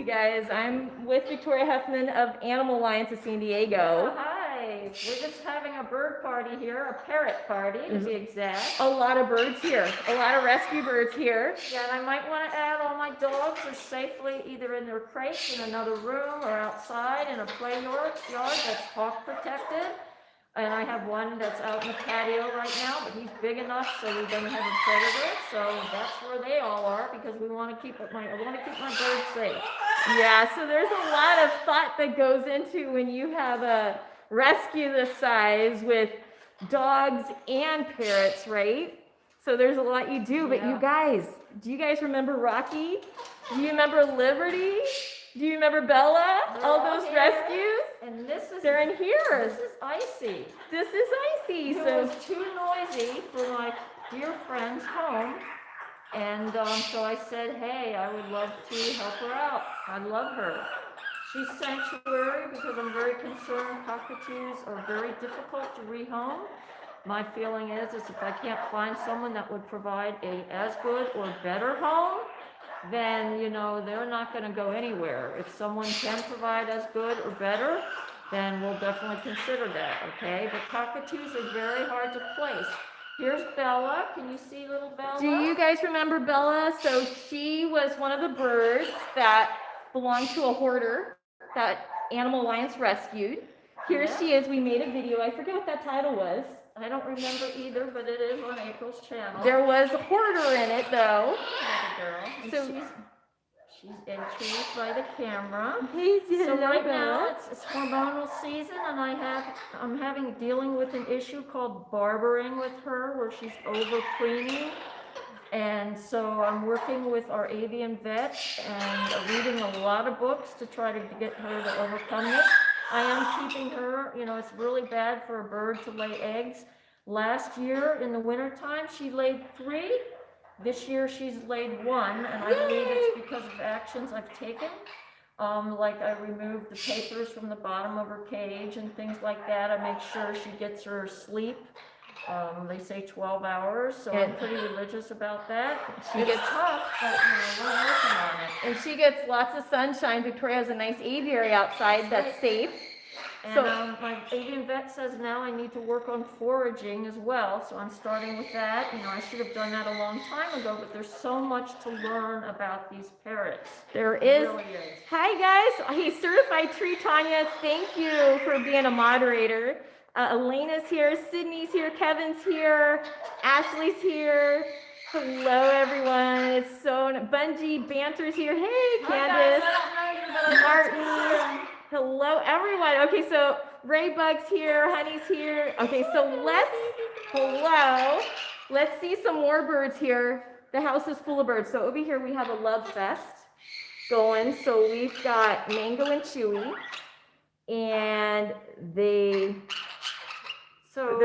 guys. I'm with Victoria Huffman of Animal Alliance of San Diego. Hi, we're just having a bird party here, a parrot party to be exact. A lot of birds here, a lot of rescue birds here. Yeah, and I might want to add all my dogs are safely either in their crates in another room or outside in a play yard that's hawk protected. And I have one that's out in the patio right now, but he's big enough so we don't have a predator. So that's where they all are because I want to keep my birds safe. Yeah, so there's a lot of thought that goes into when you have a rescue this size with dogs and parrots, right? So there's a lot you do, but you guys, do you guys remember Rocky? Do you remember Liberty? Do you remember Bella? All those rescues? And they're in here. This is Icy. This is Icy. It was too noisy for my dear friend's home. And so I said, hey, I would love to help her out. I love her. She's sanctuary because I'm very concerned cockatoos are very difficult to rehome. My feeling is if I can't find someone that would provide a as good or better home, then, you know, they're not going to go anywhere. If someone can provide as good or better, then we'll definitely consider that, okay? But cockatoos are very hard to place. Here's Bella. Can you see little Bella? Do you guys remember Bella? So she was one of the birds that belonged to a hoarder that Animal Alliance rescued. Here she is. We made a video. I forget what that title was. I don't remember either, but it is on April's channel. There was a hoarder in it, though. Girl. So she's intrigued by the camera. So right now it's hormonal season, and I'm dealing with an issue called barbering with her, where she's over preening. And so I'm working with our avian vet and reading a lot of books to try to get her to overcome this. I am keeping her, you know, it's really bad for a bird to lay eggs. Last year in the wintertime, she laid 3. This year she's laid 1, and I believe it's because of actions I've taken. Like I removed the papers from the bottom of her cage and things like that. I make sure she gets her sleep. They say 12 hours, so I'm pretty religious about that. It's tough, but you know, we're working on it. And she gets lots of sunshine. Victoria has a nice aviary outside that's safe. And my avian vet says now I need to work on foraging as well, so I'm starting with that. You know, I should have done that a long time ago, but there's so much to learn about these parrots. There is. Really is. Hi guys, hey Certified Tree Tanya, thank you for being a moderator. Elena's here, Sydney's here, Kevin's here, Ashley's here. Hello everyone, it's so, Bungie Banter's here. Hey Candace, Martin. Hello everyone. Okay, so Raybug's here, Honey's here. Okay, so let's see some more birds here. The house is full of birds. So over here we have a love fest going. So we've got Mango and Chewy, and they're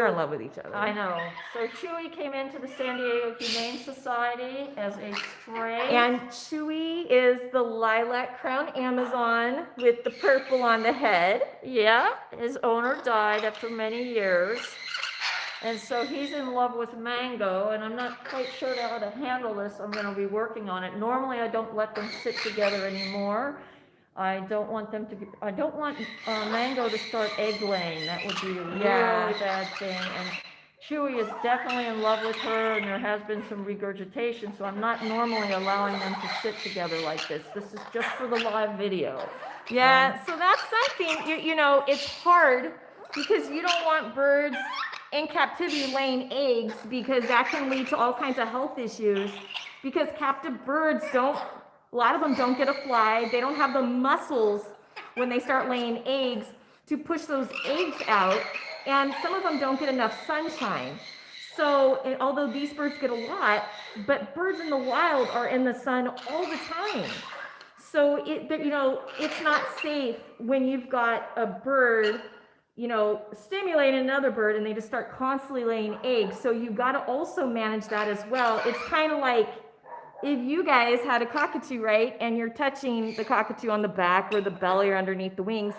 in love with each other. I know. So Chewy came into the San Diego Humane Society as a stray. And Chewy is the lilac crown Amazon with the purple on the head. Yeah, his owner died after many years. And so he's in love with Mango, and I'm not quite sure how to handle this. I'm going to be working on it. Normally I don't let them sit together anymore. I don't want Mango to start egg laying. That would be a really bad thing. And Chewy is definitely in love with her, and there has been some regurgitation, so I'm not normally allowing them to sit together like this. This is just for the live video. Yeah, so that's something, you know, it's hard because you don't want birds in captivity laying eggs because that can lead to all kinds of health issues because captive birds a lot of them don't get a fly. They don't have the muscles when they start laying eggs to push those eggs out. And some of them don't get enough sunshine. So, although these birds get a lot, but birds in the wild are in the sun all the time. So, it's not safe when you've got a bird, you know, stimulating another bird and they just start constantly laying eggs. So you've got to also manage that as well. It's kind of like, if you guys had a cockatoo, right, and you're touching the cockatoo on the back or the belly or underneath the wings,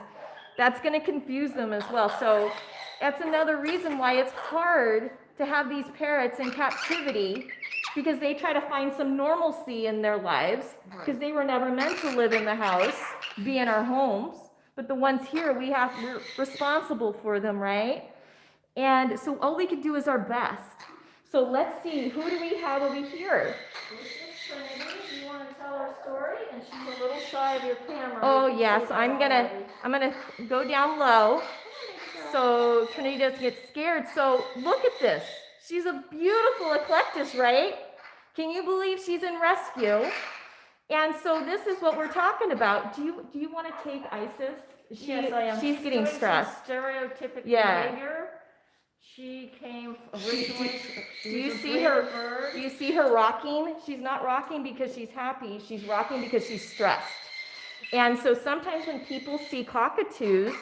that's going to confuse them as well. So that's another reason why it's hard to have these parrots in captivity because they try to find some normalcy in their lives because they were never meant to live in the house, be in our homes. But the ones here, we're responsible for them, right? And so all we can do is our best. So let's see, who do we have over here? This is Trinity. Do you want to tell her story? And she's a little shy of your camera. Oh You can yes, see that I'm gonna go down low so Trinity doesn't get scared. So look at this. She's a beautiful eclectus, right? Can you believe she's in rescue? And so this is what we're talking about. Do you want to take Isis? Yes, I am. She's getting doing stressed. some stereotypic Yeah. behavior. She came originally. Do you see her? Do you see her rocking? She's not rocking because she's happy. She's rocking because she's stressed. And so sometimes when people see cockatoos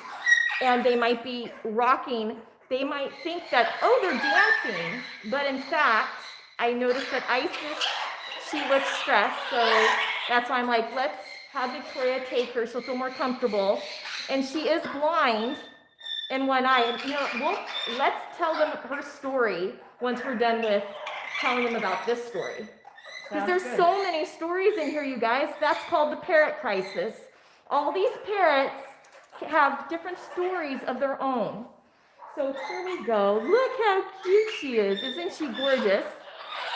and they might be rocking, they might think that, oh, they're dancing. But in fact, I noticed that Isis, she looks stressed. So that's why I'm like, let's have Victoria take her. She'll feel more comfortable. And she is blind in one eye. And let's tell them her story once we're done with telling them about this story. Because there's so many stories in here, you guys. That's called the Parrot Crisis. All these parrots have different stories of their own. So here we go. Look how cute she is. Isn't she gorgeous?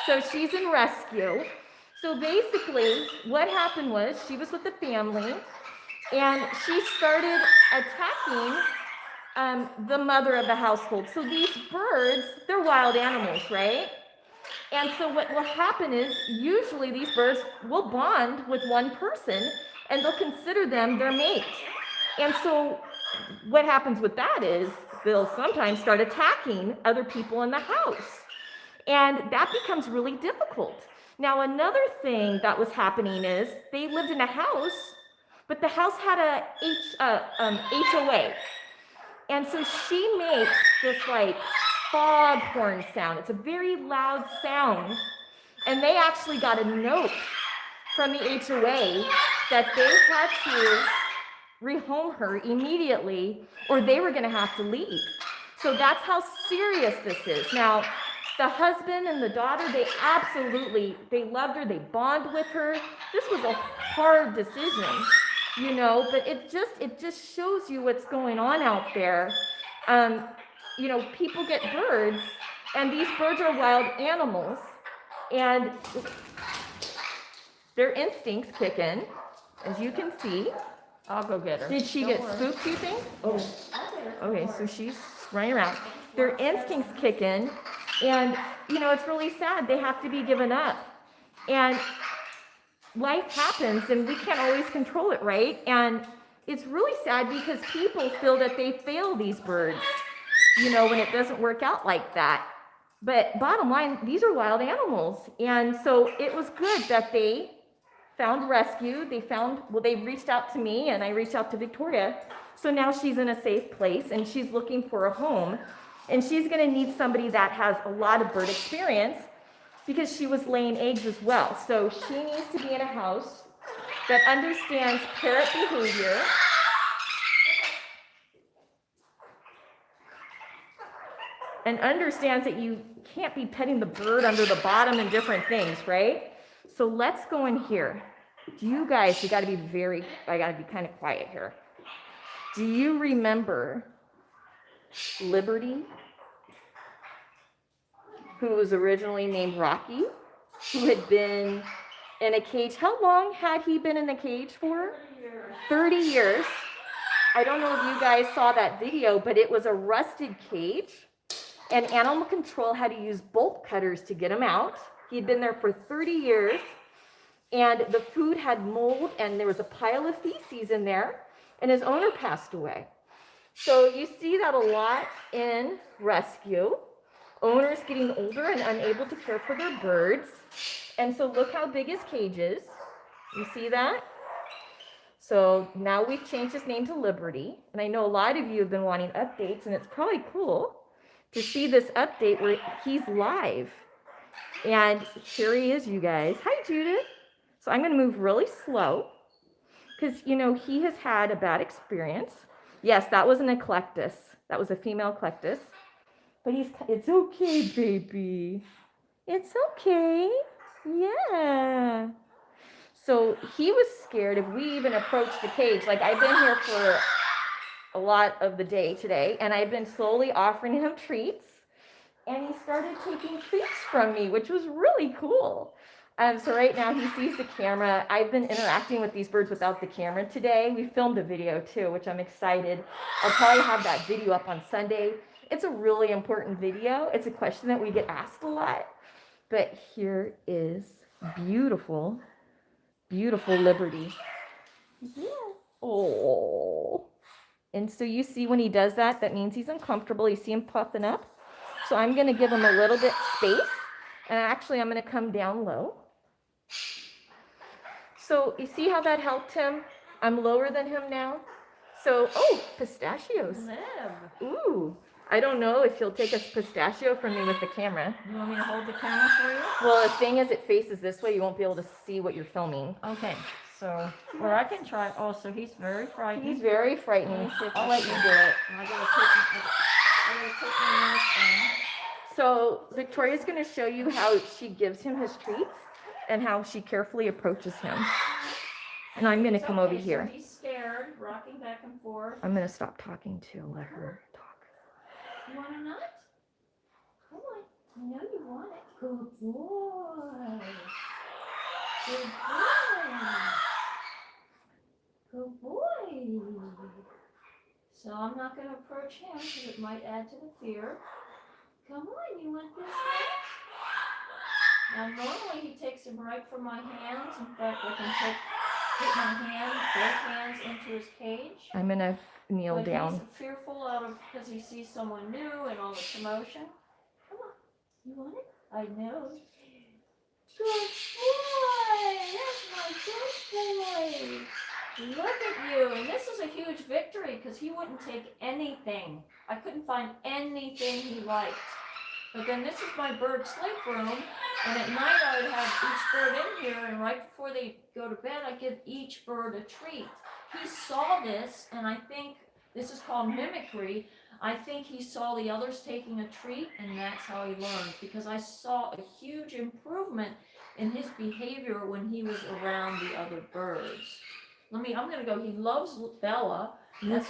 So she's in rescue. So basically, what happened was she was with the family, and she started attacking the mother of the household. So these birds, they're wild animals, right? And so what will happen is usually these birds will bond with one person and they'll consider them their mate. And so what happens with that is they'll sometimes start attacking other people in the house. And that becomes really difficult. Now, another thing that was happening is they lived in a house, but the house had a HOA. And so she makes this like foghorn sound. It's a very loud sound. And they actually got a note from the HOA that they had to rehome her immediately or they were going to have to leave. So that's how serious this is. Now, the husband and the daughter, they loved her, they bond with her. This was a hard decision, but it just shows you what's going on out there. People get birds, and these birds are wild animals, and their instincts kick in, as you can see. I'll go get her. Did she get spooked, you think? Oh, okay, so she's running around. Their instincts kick in, and, it's really sad. They have to be given up. And life happens, and we can't always control it, right? And it's really sad because people feel that they fail these birds, when it doesn't work out like that. But bottom line, these are wild animals. And so it was good that they found rescue. They reached out to me, and I reached out to Victoria. So now she's in a safe place, and she's looking for a home. And she's going to need somebody that has a lot of bird experience because she was laying eggs as well. So she needs to be in a house that understands parrot behavior. And understands that you can't be petting the bird under the bottom and different things, right? So let's go in here. I got to be kind of quiet here. Do you remember Liberty, who was originally named Rocky, who had been in a cage? How long had he been in the cage for? 30 years. I don't know if you guys saw that video, but it was a rusted cage, and animal control had to use bolt cutters to get him out. He'd been there for 30 years, and the food had mold, and there was a pile of feces in there, and his owner passed away. So you see that a lot in rescue. Owners getting older and unable to care for their birds. And so look how big his cage is. You see that? So now we've changed his name to Liberty. And I know a lot of you have been wanting updates, and it's probably cool to see this update where he's live. And here he is, you guys. Hi, Judith. So I'm going to move really slow because, he has had a bad experience. Yes, that was an eclectus. That was a female eclectus. But it's okay, baby. It's okay. Yeah. So he was scared if we even approached the cage. Like, I've been here for a lot of the day today, and I've been slowly offering him treats. And he started taking treats from me, which was really cool. So right now he sees the camera. I've been interacting with these birds without the camera today. We filmed a video too, which I'm excited. I'll probably have that video up on Sunday. It's a really important video. It's a question that we get asked a lot. But here is beautiful, beautiful Liberty. Yeah. Oh. And so you see when he does that, that means he's uncomfortable. You see him puffing up. So I'm going to give him a little bit space. And actually, I'm going to come down low. So you see how that helped him? I'm lower than him now. So, oh, pistachios. Ooh. I don't know if you'll take a pistachio from me with the camera. You want me to hold the camera for you? Well, the thing is, it faces this way. You won't be able to see what you're filming. Okay, so, or I can try. Oh, so he's very frightened. He's very frightening. I'll let you do it. I gotta take my mask on. So Victoria's going to show you how she gives him his treats and how she carefully approaches him. And I'm going to come over here. So he's scared, rocking back and forth. I'm going to stop talking too. Let her talk. You want a nut? Come on. I know you want it. Good boy. Good boy. Good boy. So I'm not going to approach him because it might add to the fear. Come on, you want this one? Now normally he takes him right from my hands. In fact, I can put my both hands into his cage. I'm going to kneel down. He's fearful because he sees someone new and all the commotion. Come on, you want it? I know. Good boy! That's my good boy! Look at you! And this is a huge victory because he wouldn't take anything. I couldn't find anything he liked. But then this is my bird sleep room, and at night I would have each bird in here, and right before they go to bed, I give each bird a treat. He saw this, and I think this is called mimicry. I think he saw the others taking a treat, and that's how he learned, because I saw a huge improvement in his behavior when he was around the other birds. I'm gonna go. He loves Bella. That's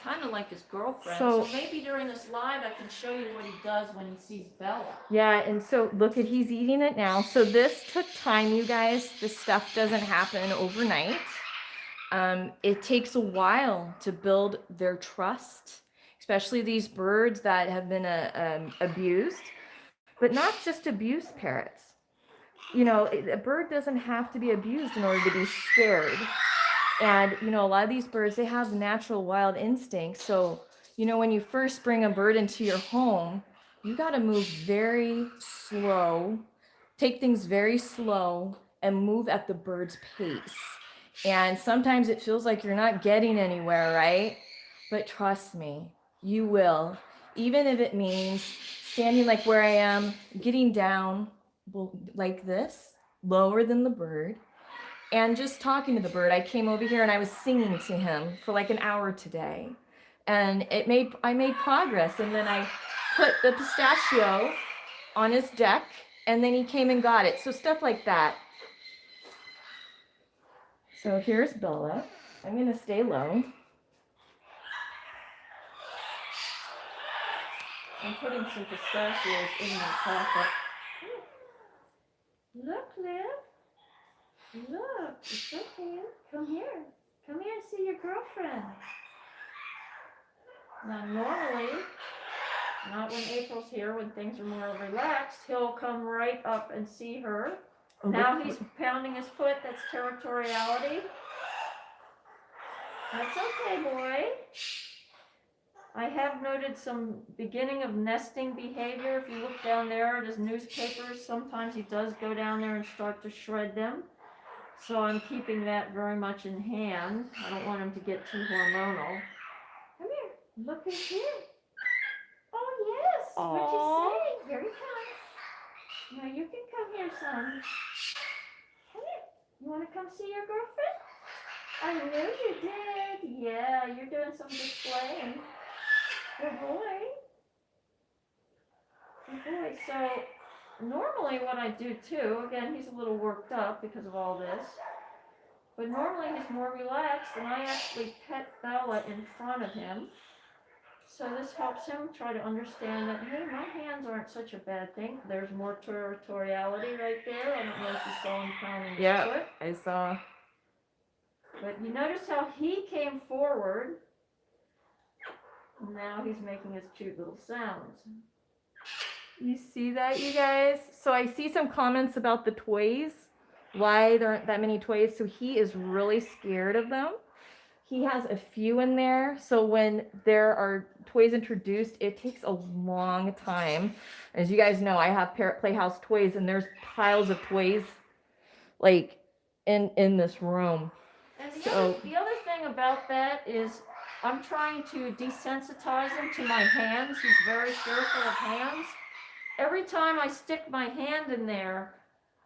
kind of like his girlfriend. So maybe during this live, I can show you what he does when he sees Bella. Yeah, and so look at, he's eating it now. So this took time, you guys. This stuff doesn't happen overnight. It takes a while to build their trust, especially these birds that have been abused, but not just abused parrots. You know, a bird doesn't have to be abused in order to be scared. And, you know, a lot of these birds, they have natural wild instincts. So, you know, when you first bring a bird into your home, you got to move very slow, take things very slow, and move at the bird's pace. And sometimes it feels like you're not getting anywhere, right? But trust me, you will. Even if it means standing like where I am, getting down like this, lower than the bird, and just talking to the bird. I came over here and I was singing to him for like an hour today. And I made progress. And then I put the pistachio on his deck, and then he came and got it. So stuff like that. So here's Bella. I'm going to stay low. I'm putting some pistachios in my pocket. Look, Liv. Look, it's okay. Come here. Come here and see your girlfriend. Now, normally, not when April's here, when things are more relaxed, he'll come right up and see her. Now he's pounding his foot. That's territoriality. That's okay, boy. I have noted some beginning of nesting behavior. If you look down there at his newspapers, sometimes he does go down there and start to shred them. So I'm keeping that very much in hand. I don't want him to get too hormonal. Come here. Look who's here. Oh, yes. What'd you say? Here he comes. Now you can come here, son. Come here. You want to come see your girlfriend? I knew you did. Yeah, you're doing some displaying. Good boy. Good boy. So normally what I do too, again, he's a little worked up because of all this, but normally he's more relaxed, and I actually pet Bella in front of him. So this helps him try to understand that, hey, my hands aren't such a bad thing. There's more territoriality right there. I don't know if you saw him pounding his Yeah, foot. I saw. But you notice how he came forward. Now he's making his cute little sounds. You see that, you guys? So I see some comments about the toys. Why there aren't that many toys. So he is really scared of them. He has a few in there. So when there are toys introduced, it takes a long time. As you guys know, I have Parrot Playhouse toys, and there's piles of toys like in this room. And So the other thing about that is I'm trying to desensitize him to my hands. He's very fearful of hands. Every time I stick my hand in there,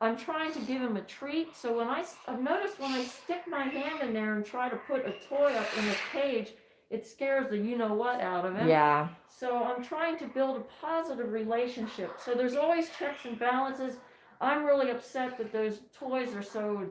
I'm trying to give him a treat. So when I've noticed when I stick my hand in there and try to put a toy up in his cage, it scares the you-know-what out of him. yeah. So I'm trying to build a positive relationship. So there's always checks and balances. I'm really upset that those toys are so,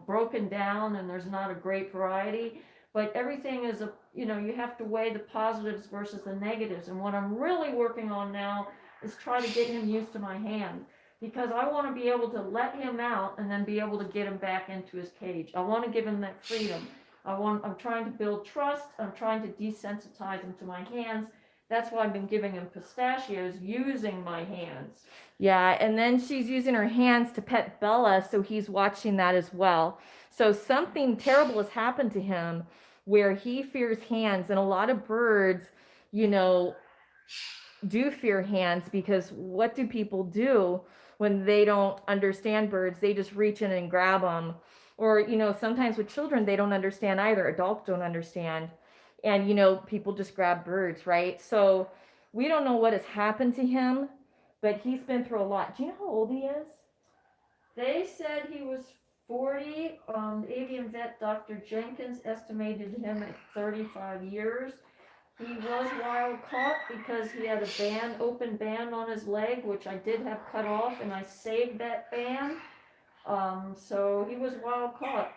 broken down and there's not a great variety. But everything is you have to weigh the positives versus the negatives. And what I'm really working on now is try to get him used to my hand. Because I want to be able to let him out and then be able to get him back into his cage. I want to give him that freedom. I'm trying to build trust. I'm trying to desensitize him to my hands. That's why I've been giving him pistachios using my hands. Yeah, and then she's using her hands to pet Bella, so he's watching that as well. So something terrible has happened to him where he fears hands, and a lot of birds, do fear hands, because what do people do when they don't understand birds? They just reach in and grab them. Or, sometimes with children, they don't understand either. Adults don't understand. And, people just grab birds, right? So we don't know what has happened to him, but he's been through a lot. Do you know how old he is? They said he was 40. The avian vet, Dr. Jenkins, estimated him at 35 years. He was wild caught because he had a open band on his leg, which I did have cut off, and I saved that band. So he was wild caught.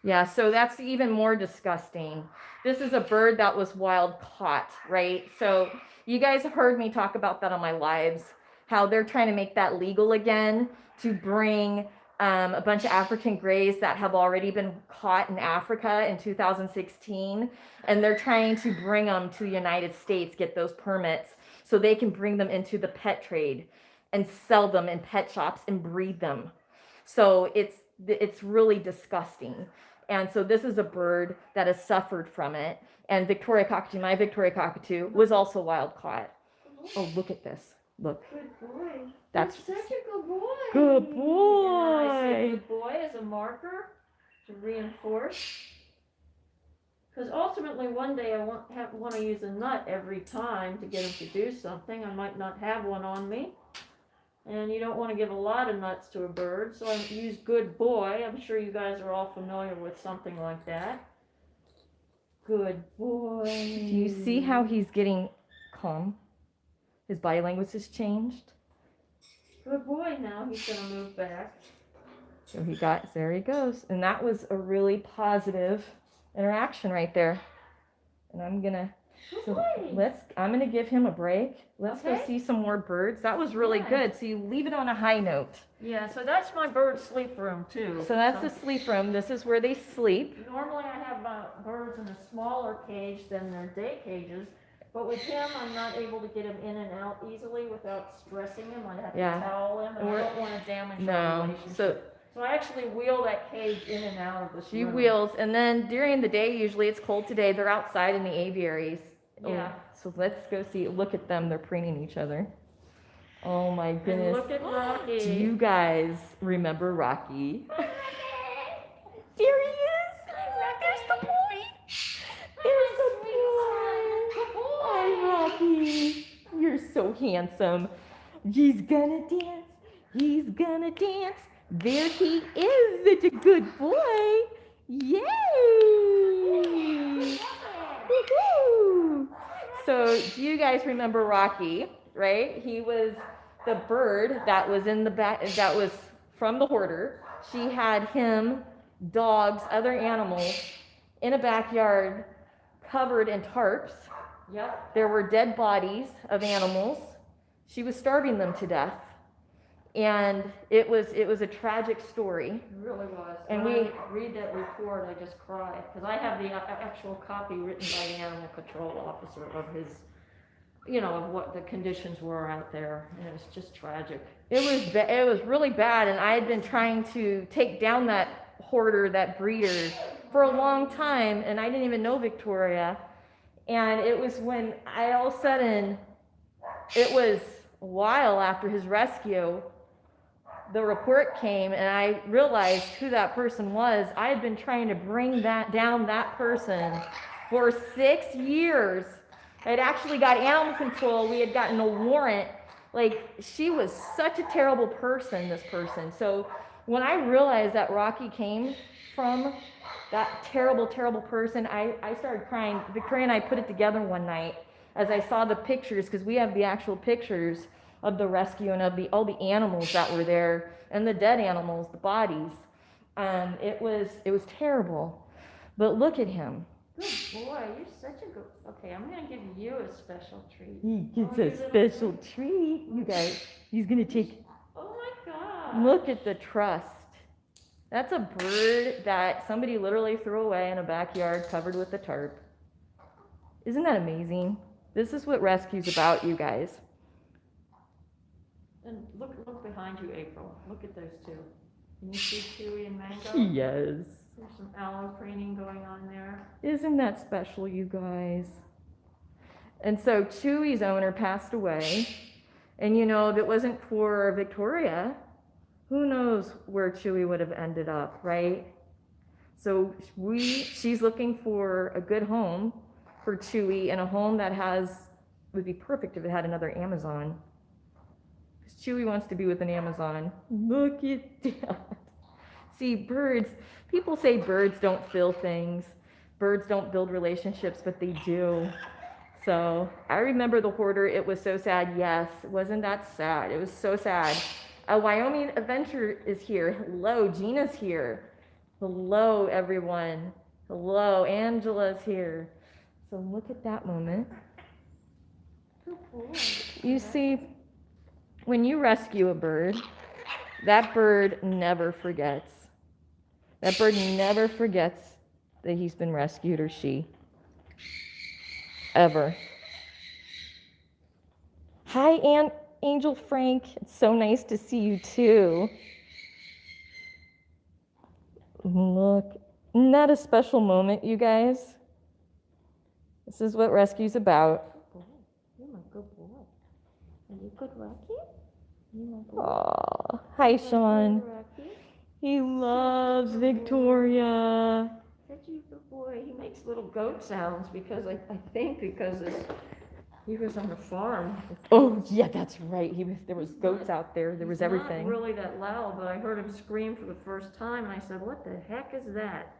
Yeah, so that's even more disgusting. This is a bird that was wild caught, right? So you guys have heard me talk about that on my lives, how they're trying to make that legal again to bring a bunch of African greys that have already been caught in Africa in 2016. And they're trying to bring them to the United States, get those permits so they can bring them into the pet trade and sell them in pet shops and breed them. So it's really disgusting. And so this is a bird that has suffered from it. And Victoria Cockatoo, my Victoria Cockatoo, was also wild caught. Oh, look at this. Look. Good boy. That's You're such a good boy. Good And boy. I say good boy as a marker to reinforce. Because ultimately one day I want to use a nut every time to get him to do something. I might not have one on me. And you don't want to give a lot of nuts to a bird, so I use good boy. I'm sure you guys are all familiar with something like that. Good boy. Do you see how he's getting calm? His body language has changed. Good boy. Now he's going to move back. So there he goes. And that was a really positive interaction right there. And I'm gonna give him a break. Let's go see some more birds. That was really good. So you leave it on a high note. Yeah, so that's my bird sleep room too. So that's the sleep room. This is where they sleep. Normally I have birds in a smaller cage than their day cages, but with him I'm not able to get him in and out easily without stressing him. I have to towel him, and I don't want to damage our relationship. So I actually wheel that cage in and out of this room. She wheels, and then during the day, usually it's cold today, they're outside in the aviaries. Yeah. Oh, so let's go see. Look at them. They're preening each other. Oh my goodness. And look at Rocky. Do you guys remember Rocky? There he is. There's the boy. There's the boy. Hi, Rocky. You're so handsome. He's gonna dance. He's gonna dance. There he is. Such a good boy. Yay! Woohoo! So, do you guys remember Rocky? right? He was the bird that was in the back, that was from the hoarder. She had him, dogs, other animals in a backyard covered in tarps. Yep. There were dead bodies of animals. She was starving them to death. And it was a tragic story. It really was. And when I read that report, I just cry, because I have the actual copy written by the animal control officer of his, of what the conditions were out there, and it's just tragic. It was really bad, and I had been trying to take down that hoarder, that breeder, for a long time, and I didn't even know Victoria. And it was when I all of a sudden, it was a while after his rescue, the report came, and I realized who that person was. I had been trying to bring down that person for 6 years. I'd actually got animal control. We had gotten a warrant. Like, she was such a terrible person, this person. So when I realized that Rocky came from that terrible, terrible person, I started crying. Victoria and I put it together one night as I saw the pictures, because we have the actual pictures of the rescue and of all the animals that were there, and the dead animals, the bodies. It was terrible. But look at him. Good boy, you're such a good. Okay, I'm gonna give you a special treat. He gets Oh, a you little special thing. treat, you guys. He's gonna take. Oh my God. Look at the trust. That's a bird that somebody literally threw away in a backyard covered with a tarp. Isn't that amazing? This is what rescue's about, you guys. And look behind you, April. Look at those two. Can you see Chewy and Mango? Yes. There's some aloe preening going on there. Isn't that special, you guys? And so Chewy's owner passed away. And if it wasn't for Victoria, who knows where Chewy would have ended up, right? So she's looking for a good home for Chewy, and a home that would be perfect if it had another Amazon. Because Chewy wants to be with an Amazon. Look at that. See, birds, people say birds don't feel things. Birds don't build relationships, but they do. So I remember the hoarder. It was so sad. Yes, wasn't that sad? It was so sad. A Wyoming Adventure is here. Hello, Gina's here. Hello, everyone. Hello, Angela's here. So look at that moment. Good boy. You see, when you rescue a bird, that bird never forgets. That bird never forgets that he's been rescued, or she. Ever. Hi, Angel Frank. It's so nice to see you too. Look, isn't that a special moment, you guys? This is what rescue's about. Good boy. You're my good boy. Are you good, Rocky? You my boy. Aw, hi, Sean. Rocky. He loves Victoria. Such a good boy. He makes little goat sounds because I think because he was on a farm. Oh, yeah, that's right. There was goats out there. There was He's everything. Not really that loud, but I heard him scream for the first time, and I said, "What the heck is that?"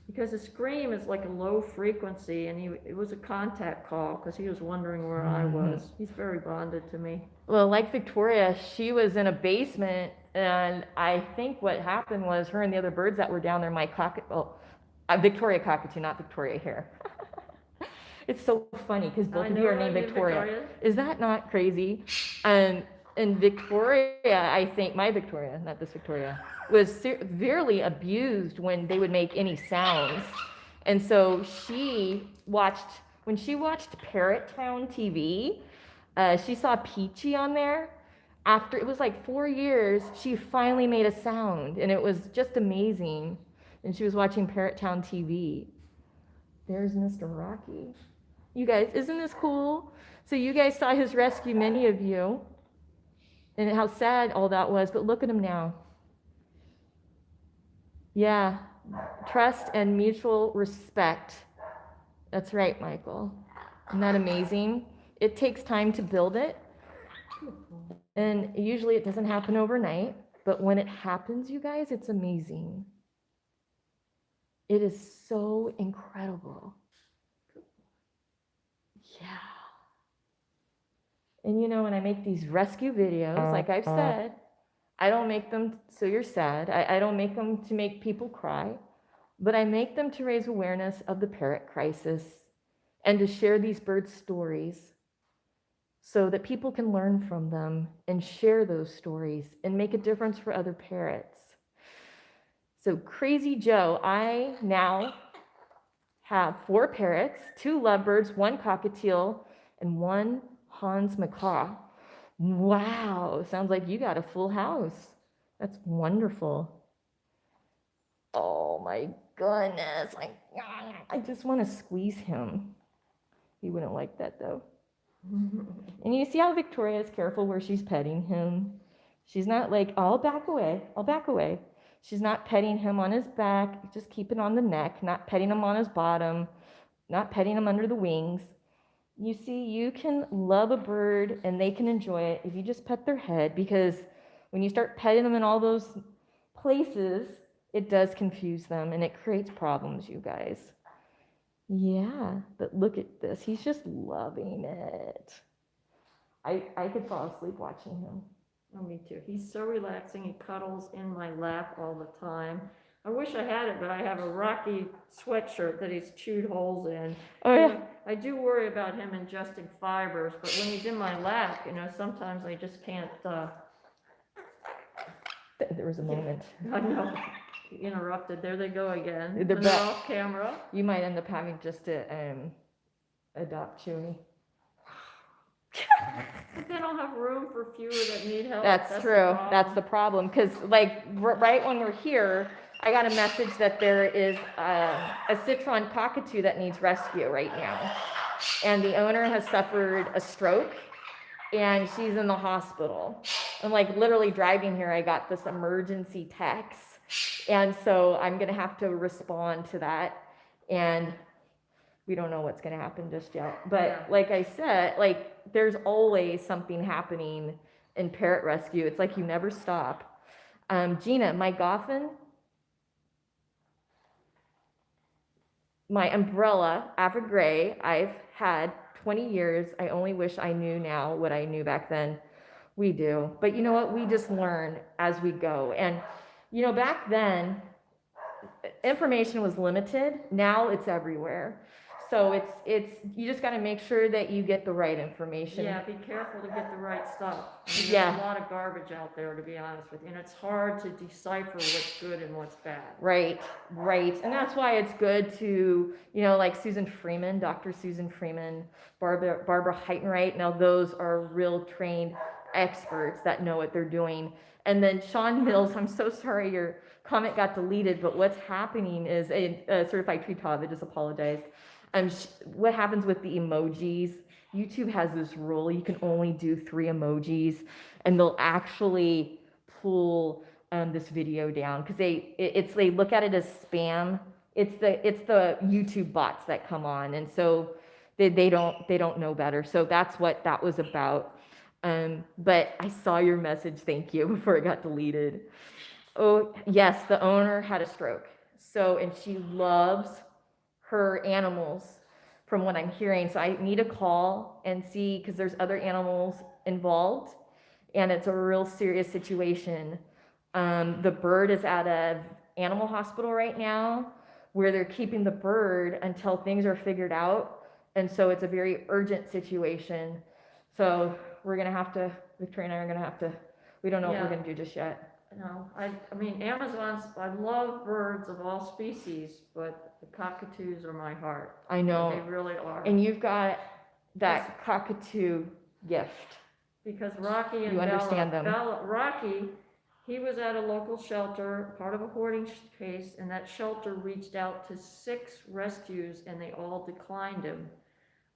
Because the scream is like a low frequency, and it was a contact call because he was wondering where I was. He's very bonded to me. Well, like Victoria, she was in a basement, and I think what happened was her and the other birds that were down there, Victoria Cockatoo, not Victoria here. It's so funny because both of you are named Victoria. Is that not crazy? And Victoria, I think, my Victoria, not this Victoria, was severely abused when they would make any sounds. And so when she watched Parrot Town TV, she saw Peachy on there. After, it was like 4 years, she finally made a sound, and it was just amazing. And she was watching Parrot Town TV. There's Mr. Rocky. You guys, isn't this cool? So you guys saw his rescue, many of you, and how sad all that was, but look at him now. Yeah, trust and mutual respect. That's right, Michael. Isn't that amazing? It takes time to build it, and usually it doesn't happen overnight, but when it happens, you guys, it's amazing. It is so incredible. Yeah. And when I make these rescue videos, like I've said, I don't make them so you're sad. I don't make them to make people cry, but I make them to raise awareness of the parrot crisis and to share these bird stories so that people can learn from them and share those stories and make a difference for other parrots. So Crazy Joe, I now have 4 parrots, 2 lovebirds, 1 cockatiel, and 1 Hans macaw. Wow, sounds like you got a full house. That's wonderful. Oh my goodness, I just want to squeeze him. He wouldn't like that though. And you see how Victoria is careful where she's petting him. She's not like, oh, I'll back away, I'll back away. She's not petting him on his back, just keeping on the neck, not petting him on his bottom, not petting him under the wings. You see, you can love a bird and they can enjoy it if you just pet their head, because when you start petting them in all those places, it does confuse them and it creates problems, you guys. Yeah, but look at this. He's just loving it. I could fall asleep watching him. Oh, me too. He's so relaxing. He cuddles in my lap all the time. I wish I had it, but I have a Rocky sweatshirt that he's chewed holes in. Oh, yeah. I do worry about him ingesting fibers, but when he's in my lap, sometimes I just can't, There was a moment. I know, interrupted. There they go again. They're When back. off camera. You might end up having just to adopt Chewy. But they don't have room for fewer that need help. That's true. That's the problem. Because, right when we're here, I got a message that there is a citron cockatoo that needs rescue right now. And the owner has suffered a stroke, and she's in the hospital. And, literally driving here, I got this emergency text. And so I'm going to have to respond to that. And we don't know what's going to happen just yet. But Yeah. like I said, there's always something happening in Parrot Rescue. It's like you never stop. Gina, my Goffin, my umbrella, Ava Gray, I've had 20 years. I only wish I knew now what I knew back then. We do. But you know what? We just learn as we go. And, back then, information was limited. Now it's everywhere. So it's you just got to make sure that you get the right information. Yeah, be careful to get the right stuff. There's Yeah. a lot of garbage out there, to be honest with you, and it's hard to decipher what's good and what's bad. Right. And that's why it's good to, like Susan Freeman, Dr. Susan Freeman, Barbara Heitenwright. Now those are real trained experts that know what they're doing. And then Sean Mills, I'm so sorry your comment got deleted, but what's happening is a certified tree taw, I just apologized. What happens with the emojis, YouTube has this rule, you can only do 3 emojis, and they'll actually pull this video down, because they look at it as spam. It's the YouTube bots that come on, and so they don't know better. So that's what that was about. But I saw your message, thank you, before it got deleted. Oh yes, the owner had a stroke. So, and she loves her animals from what I'm hearing. So I need to call and see, because there's other animals involved and it's a real serious situation. The bird is at a animal hospital right now where they're keeping the bird until things are figured out. And so it's a very urgent situation. So we're going to have to, Victoria and I are going to have to, we don't know what we're going to do just yet. I mean, Amazon's, I love birds of all species, but the cockatoos are my heart. I know. They really are. And you've got that cockatoo gift. Because Rocky and You understand them. Rocky, he was at a local shelter, part of a hoarding case, and that shelter reached out to 6 rescues and they all declined him.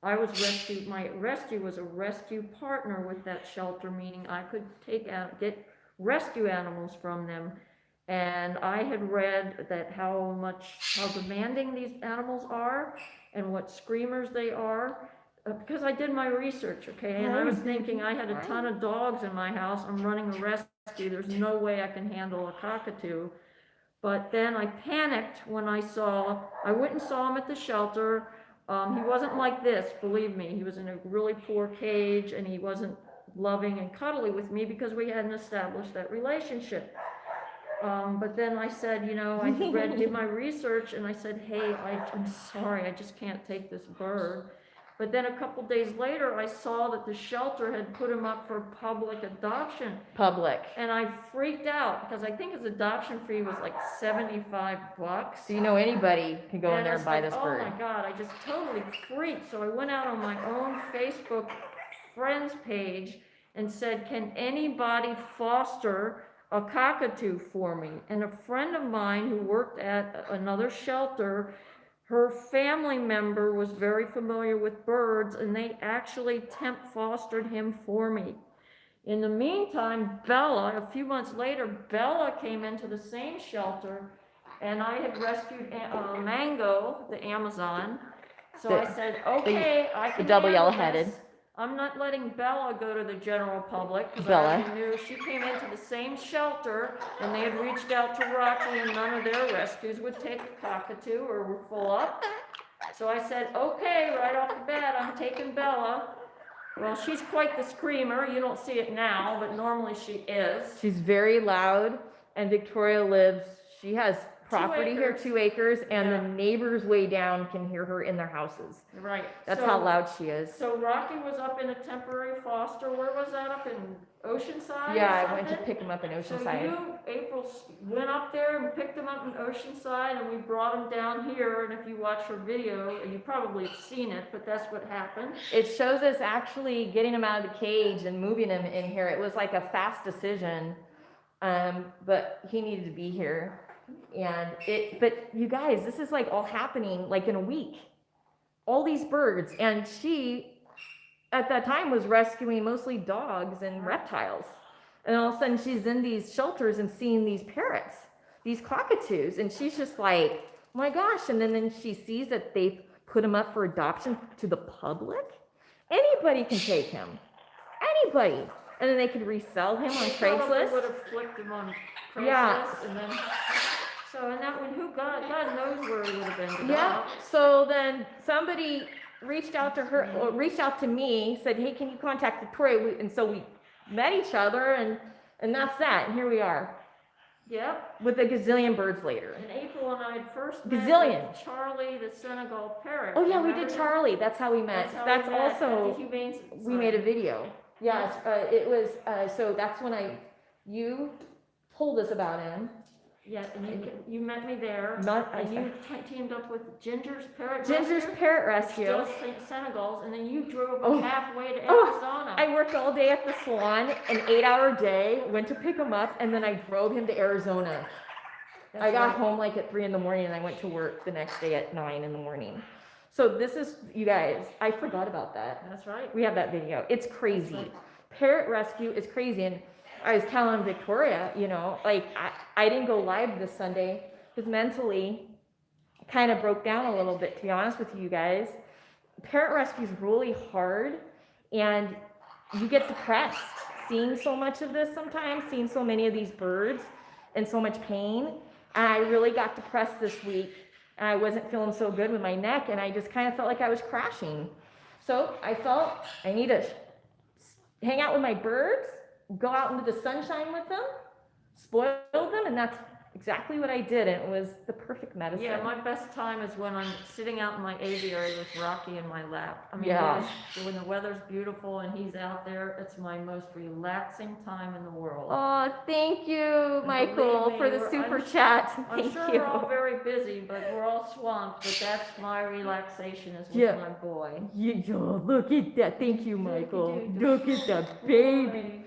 I was rescued, my rescue was a rescue partner with that shelter, meaning I could get rescue animals from them. And I had read that how demanding these animals are and what screamers they are, because I did my research, okay? And I was thinking, I had a ton of dogs in my house, I'm running a rescue, there's no way I can handle a cockatoo. But then I panicked when I went and saw him at the shelter. He wasn't like this, believe me. He was in a really poor cage, and he wasn't loving and cuddly with me because we hadn't established that relationship. But then I said, I did my research, and I said, hey, I'm sorry, I just can't take this bird. But then a couple days later, I saw that the shelter had put him up for public adoption. Public. And I freaked out because I think his adoption fee was like $75. So anybody can go in And there I and buy said, this bird. Oh my God, I just totally freaked. So I went out on my own Facebook friends page and said, can anybody foster a cockatoo for me? And a friend of mine who worked at another shelter, her family member was very familiar with birds, and they actually temp fostered him for me. In the meantime, Bella, a few months later, Bella came into the same shelter, and I had rescued Mango, the Amazon. So I said, okay, I can the double handle yellow-headed. this. I'm not letting Bella go to the general public, because I Bella. already knew she came into the same shelter, and they had reached out to Rocky, and none of their rescues would take a cockatoo or were full up. So I said, okay, right off the bat, I'm taking Bella. Well, she's quite the screamer. You don't see it now, but normally she is. She's very loud, and Victoria she has property here, 2 acres, and Yeah. the neighbors way down can hear her in their houses. Right. That's how loud she is. So Rocky was up in a temporary foster. Where was that? Up in Oceanside? Yeah, or I went to something? pick him up in So Oceanside. you, April, went up there and picked him up in Oceanside, and we brought him down here. And if you watch her video, you probably have seen it, but that's what happened. It shows us actually getting him out of the cage and moving him in here. It was like a fast decision, but he needed to be here. But you guys, this is like all happening like in a week. All these birds, and she, at that time, was rescuing mostly dogs and reptiles. And all of a sudden, she's in these shelters and seeing these parrots, these cockatoos, and she's just like, oh my gosh. And then she sees that they've put him up for adoption to the public. Anybody can take him. Anybody. And then they could resell him on Probably Craigslist. would have flipped him on Craigslist, Yeah. and then. So, and that one, God knows where he would have ended Yeah. up. So then somebody reached out to her, or reached out to me, said, hey, can you contact Victoria? And so we met each other, and that's that. And here we are. Yep. With a gazillion birds later. And April and I had first met Gazillion. with Charlie, the Senegal parrot. Oh yeah, we Remember did him? Charlie. That's how we met. That's how we met at also, the Humane we made a Society. video. Yes, it was, so that's when you told us about him. Yeah, and you met me there. Not- and you teamed up with Ginger's Parrot Ginger's Rescue, Parrot Rescue. still Senegal's, and then you drove Oh. halfway to Oh, Arizona. I worked all day at the salon, an 8-hour day, went to pick him up, and then I drove him to Arizona. That's I got right. home like at 3 in the morning, and I went to work the next day at 9 in the morning. So this is, you guys, I forgot about that. That's right. We have that video. It's crazy. That's right. Parrot Rescue is crazy. And I was telling Victoria, like I didn't go live this Sunday because mentally I kind of broke down a little bit, to be honest with you guys. Parrot Rescue is really hard, and you get depressed seeing so much of this sometimes, seeing so many of these birds and so much pain. And I really got depressed this week, and I wasn't feeling so good with my neck, and I just kind of felt like I was crashing. So I felt I need to hang out with my birds, go out into the sunshine with them, spoil them, and that's exactly what I did, and it was the perfect medicine. Yeah, my best time is when I'm sitting out in my aviary with Rocky in my lap. I mean, Yeah. when the weather's beautiful and he's out there, it's my most relaxing time in the world. Oh, thank you, Michael, believe me, for the super I'm chat. I'm Thank sure you. we're all very busy, but we're all swamped, but that's my relaxation is with Yeah. my boy. Yeah, look at that. Thank you, Michael. Look-a-doo. Look at that baby.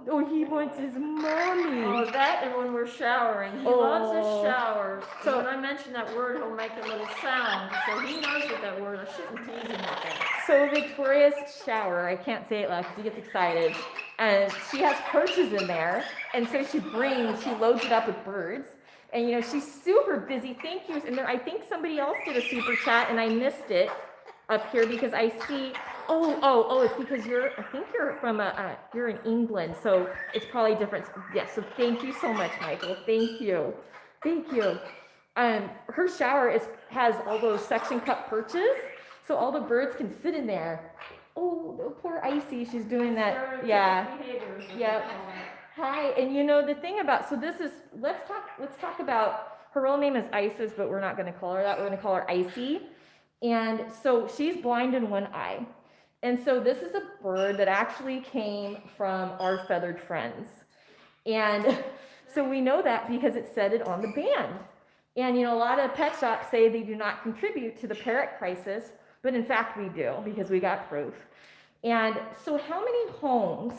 Oh, he wants his mommy. Oh, that and when we're showering. He loves his showers. So- So when I mention that word, he'll make a little sound. So he knows what that word. I shouldn't tease him with that. So Victoria's shower, I can't say it loud because he gets excited, and she has perches in there, and so she loads it up with birds, and she's super busy. Thank you. And I think somebody else did a super chat, and I missed it up here because I see. Oh, it's because I think you're from you're in England, so it's probably different. Yes, so thank you so much, Michael. Thank you. Her shower has all those suction cup perches. so all the birds can sit in there. Oh, the poor Icy, she's doing that. Stereotypical Yeah. behaviors, as Yep. they call it. Hi, and you know the thing about, so this is, let's talk about, her real name is Isis, but we're not gonna call her that, we're gonna call her Icy. And so she's blind in one eye. And so this is a bird that actually came from our feathered friends. And so we know that because it said it on the band. And you know, a lot of pet shops say they do not contribute to the Parrot Crisis, but in fact we do, because we got proof. And so how many homes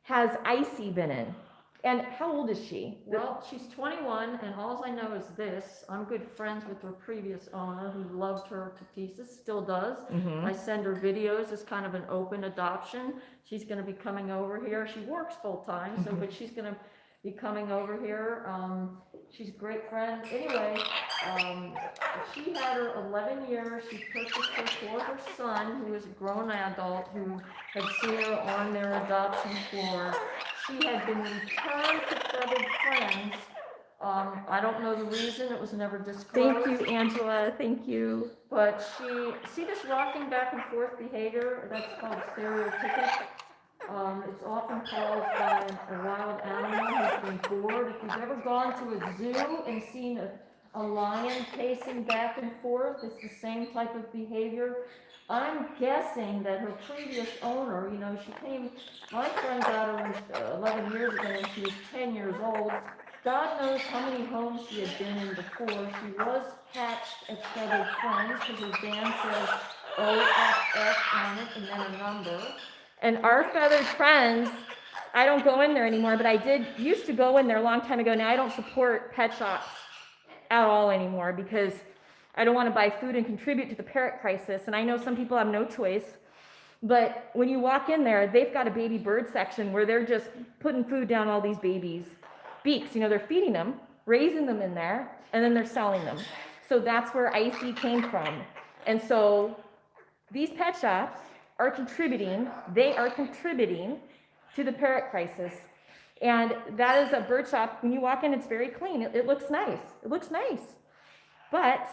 has Icy been in? And how old is she? Well, she's 21, and all I know is this. I'm good friends with her previous owner who loved her to pieces, still does. I send her videos as kind of an open adoption. She's going to be coming over here. She works full time, so but she's going to be coming over here. She's a great friend. Anyway, she had her 11 years. She purchased her for her son, who is a grown adult, who had seen her on their adoption floor. She had been returned to feathered friends. I don't know the reason, it was never disclosed. Thank you, Angela, thank you. But see this rocking back and forth behavior? That's called stereotypic. It's often caused by a wild animal who's been bored. If you've ever gone to a zoo and seen a lion pacing back and forth, it's the same type of behavior. I'm guessing that her previous owner, you know, she came, my friend got her 11 years ago when she was 10 years old. God knows how many homes she had been in before. She was hatched at Feathered Friends because her band says OFF on it and then a number. And our feathered friends, I don't go in there anymore, but I used to go in there a long time ago. Now I don't support pet shops at all anymore because I don't want to buy food and contribute to the Parrot Crisis. And I know some people have no choice, but when you walk in there, they've got a baby bird section where they're just putting food down all these babies' beaks. You know, they're feeding them, raising them in there, and then they're selling them. So that's where Icy came from. And so these pet shops are contributing to the Parrot Crisis. And that is a bird shop. When you walk in, it's very clean. It looks nice. It looks nice. But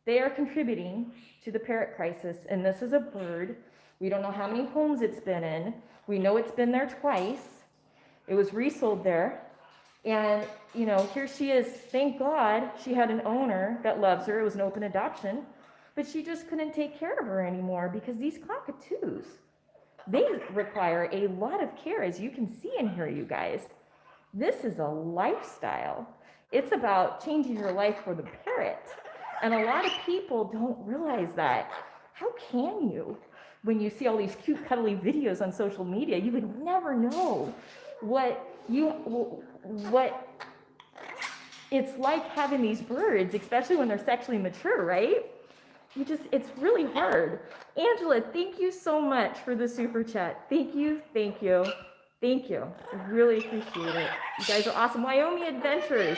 they are contributing to the Parrot Crisis. And this is a bird. We don't know how many homes it's been in. We know it's been there twice. It was resold there. And, you know, here she is. Thank God she had an owner that loves her. It was an open adoption. But she just couldn't take care of her anymore because these cockatoos, they require a lot of care, as you can see in here, you guys. This is a lifestyle. It's about changing your life for the parrot. And a lot of people don't realize that. How can you? When you see all these cute, cuddly videos on social media, you would never know what it's like having these birds, especially when they're sexually mature, right? It's really hard. Angela, thank you so much for the super chat. Thank you, thank you, thank you. I really appreciate it. You guys are awesome. Wyoming Adventures.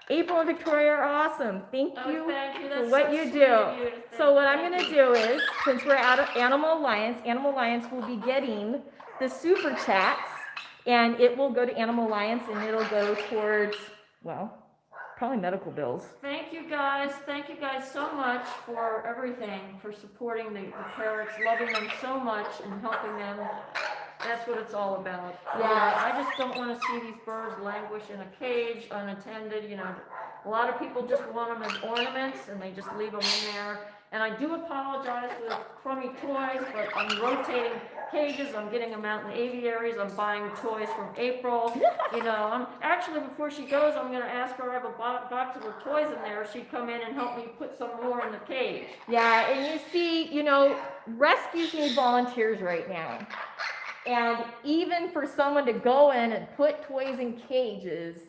April and Victoria are awesome. Thank you for what you do. So what I'm going to do is, since we're out of Animal Alliance will be getting the super chats, and it will go to Animal Alliance, and it'll go towards, well, probably medical bills. Thank you guys so much for everything, for supporting the parrots, loving them so much and helping them. That's what it's all about. Yeah. I just don't want to see these birds languish in a cage, unattended. You know, a lot of people just want them as ornaments and they just leave them in there. And I do apologize for the crummy toys, but I'm rotating cages, I'm getting them out in the aviaries, I'm buying toys from April. You know, I'm actually, before she goes, I'm gonna ask her, I have a box of her toys in there, she'd come in and help me put some more in the cage. Yeah, and you see, you know, rescues need volunteers right now. And even for someone to go in and put toys in cages,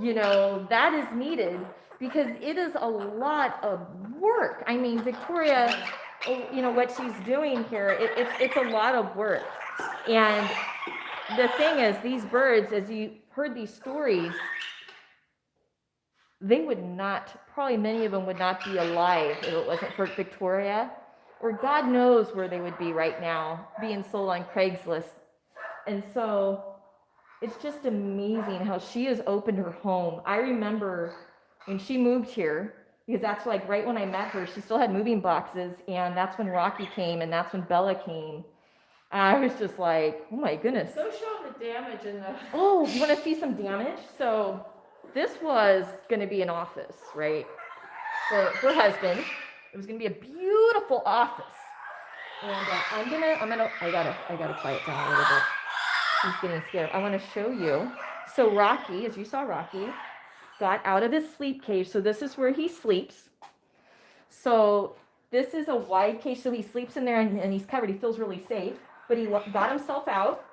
you know, that is needed because it is a lot of work. I mean, Victoria, you know, what she's doing here, it's a lot of work. And the thing is, these birds, as you heard these stories, they would not, probably many of them would not be alive if it wasn't for Victoria, or God knows where they would be right now, being sold on Craigslist. And so it's just amazing how she has opened her home. I remember when she moved here, because that's like right when I met her, she still had moving boxes, and that's when Rocky came, and that's when Bella came. I was just like, oh my goodness. Go show them the damage in the. Oh, you want to see some damage? So this was going to be an office, right? For her husband. It was going to be a beautiful office. And I gotta quiet down a little bit. He's getting scared. I want to show you. So Rocky, as you saw Rocky, got out of his sleep cage. So this is where he sleeps. So this is a wide cage, so he sleeps in there and he's covered. He feels really safe. But he got himself out.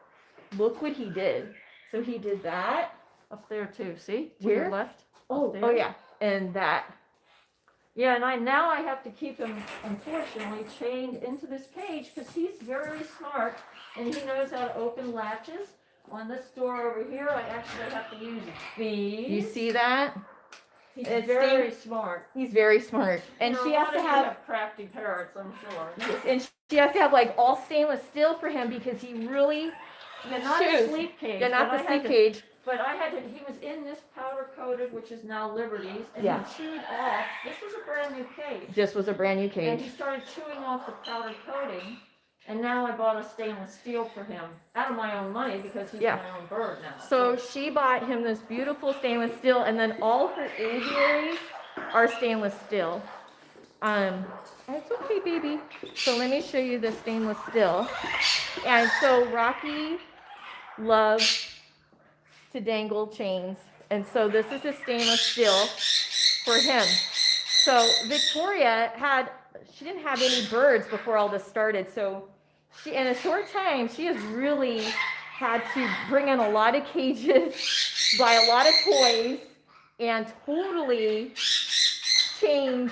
Look what he did. So he did that. Up there too, see? To Where? your left. Oh yeah. And that. Yeah, and I have to keep him, unfortunately, chained into this cage because he's very smart and he knows how to open latches. On this door over here, I actually have to use these. You see that? He's It's very smart. He's very smart. And she has to have crafty parrots, I'm sure. and she has to have like all stainless steel for him because he really Yeah, not a sleep cage. Yeah, not but the I had sleep cage. But he was in this powder coated, which is now Liberty's, and Yeah. he chewed off. This was a brand new cage. This was a brand new And cage. he started chewing off the powder coating, and now I bought a stainless steel for him out of my own money because he's Yeah. my own bird now. So she bought him this beautiful stainless steel, and then all her aviaries are stainless steel. It's okay, baby. So let me show you the stainless steel. And so Rocky loves to dangle chains, and so this is a stainless steel for him. So Victoria she didn't have any birds before all this started, so she, in a short time, she has really had to bring in a lot of cages, buy a lot of toys, and totally change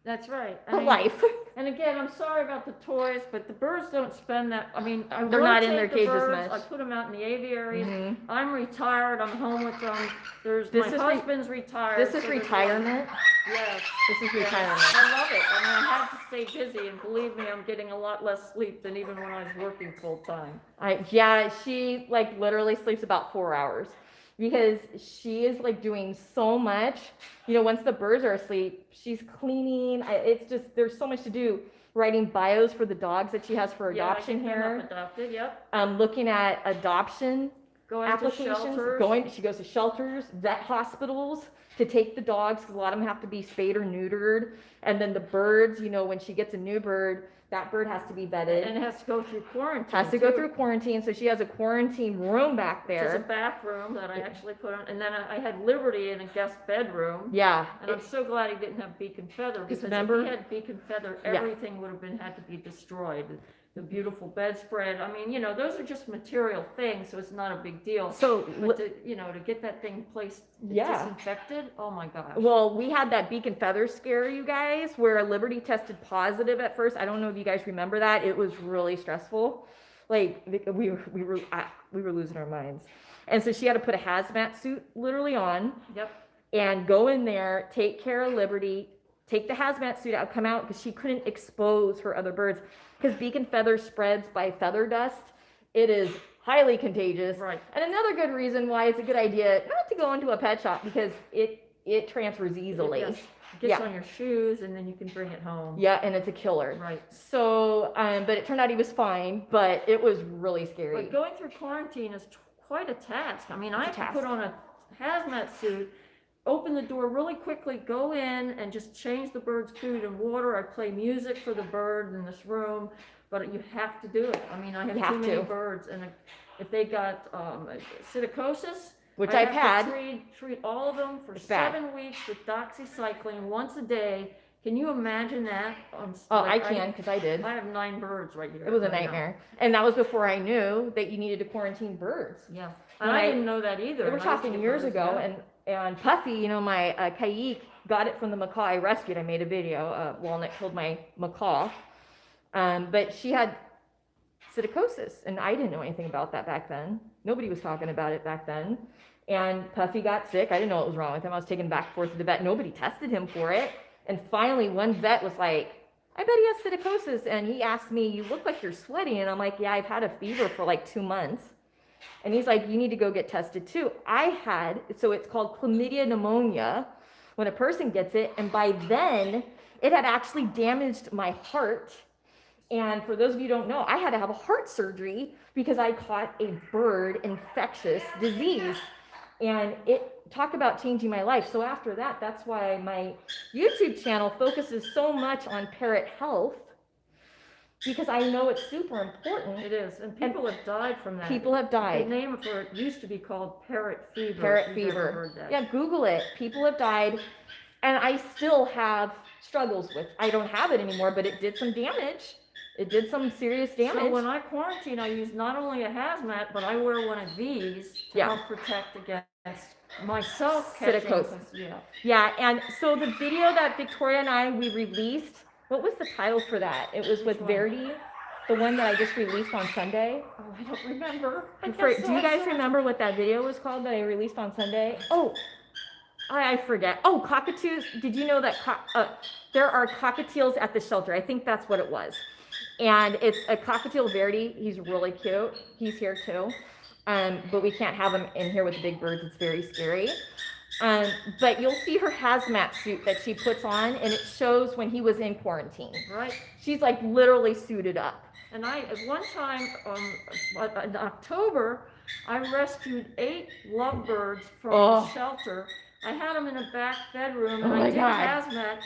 That's right. her life. And again, I'm sorry about the toys, but the birds don't spend that. I mean, They're not in their rotate the cages birds. much. I put them out in the aviaries. Mhm. I'm retired. I'm home with them. This My is husband's retired. This is so there's retirement. Yes. This is Yes. retirement. I love it. I mean, I have to stay busy, and believe me, I'm getting a lot less sleep than even when I was working full time. Yeah, she like literally sleeps about 4 hours because she is like doing so much. You know, once the birds are asleep, she's cleaning. It's just, there's so much to do. Writing bios for the dogs that she has for adoption Yeah, I get them here. up adopted. Yep. Looking at adoption Going to applications. shelters. She goes to shelters, vet hospitals to take the dogs because a lot of them have to be spayed or neutered. And then the birds, you know, when she gets a new bird, that bird has to be vetted. And it has to go through quarantine. Has to go too. through quarantine, so she has a quarantine room back There's a there. bathroom that I actually put on, and then I had Liberty in a guest bedroom. Yeah, And I'm so glad he didn't have beak and feather, because remember- if he had beak and feather, Yeah. everything would have had to be destroyed. The beautiful bedspread, I mean, you know, those are just material things, so it's not a big deal. so, But to get that thing placed, Yeah. disinfected, oh my gosh. well, we had that beak and feather scare, you guys, where Liberty tested positive at first. I don't know if you guys remember that. It was really stressful. Like, we were losing our minds. And so she had to put a hazmat suit literally on Yep, and go in there, take care of Liberty, take the hazmat suit out, come out, because she couldn't expose her other birds. Because beak and feather spreads by feather dust. It is highly contagious. right. And another good reason why it's a good idea not to go into a pet shop, because it transfers easily. Yes. It gets Yeah. on your shoes, and then you can bring it home. Yeah, and it's a killer. Right. So, but it turned out he was fine, but it was really scary. But going through quarantine is quite a task. I mean, I It's a have to put on a hazmat suit, open the door really quickly, go in and just change the bird's food and water. I play music for the bird in this room, but you have to do it. I mean, I have You too have many to. birds, and if they got psittacosis, Which I I've have had. to treat all of them for It's bad. 7 weeks with doxycycline once a day. Can you imagine that? Oh, Like, I can, because I did. I have 9 birds right here. It was a right now. nightmare. And that was before I knew that you needed to quarantine birds. Yeah, When and I I- didn't know that either. We were and I used to talking get years birds, ago, yeah. and Puffy, you know, my Kaik, got it from the macaw I rescued. I made a video. Walnut killed my macaw, but she had psittacosis, and I didn't know anything about that back then. Nobody was talking about it back then. And Puffy got sick. I didn't know what was wrong with him. I was taken back and forth to the vet. Nobody tested him for it. And finally, one vet was like, I bet he has psittacosis. And he asked me, you look like you're sweating. And I'm like, yeah, I've had a fever for like 2 months. And he's like, you need to go get tested too. So it's called chlamydia pneumonia, when a person gets it. And by then, it had actually damaged my heart. And for those of you who don't know, I had to have a heart surgery because I caught a bird infectious disease. And it talk about changing my life. So after that, that's why my YouTube channel focuses so much on parrot health, because I know it's super important. It is, and people have died from that. People have died. The name for it used to be called parrot fever. Parrot if you've ever fever. heard that. Yeah, Google it. People have died, and I still have struggles with. I don't have it anymore, but it did some damage. It did some serious damage. So when I quarantine, I use not only a hazmat, but I wear one of these to Yeah. help protect against myself catching. Psittacosis. Yeah. Yeah, and so the video that Victoria and I, we released, what was the title for that? It was with one? Verity, the one that I just released on Sunday. Oh, I don't remember. Do you guys remember what that video was called that I released on Sunday? Oh, I forget. Oh, cockatoos. Did you know that there are cockatiels at the shelter? I think that's what it was. And it's a cockatiel Verity. He's really cute. He's here too. But we can't have him in here with the big birds. It's very scary. But you'll see her hazmat suit that she puts on, and it shows when he was in quarantine. Right. She's like literally suited up. And I, at one time, in October, I rescued 8 lovebirds from the shelter. I had them in a back bedroom, and I did hazmat.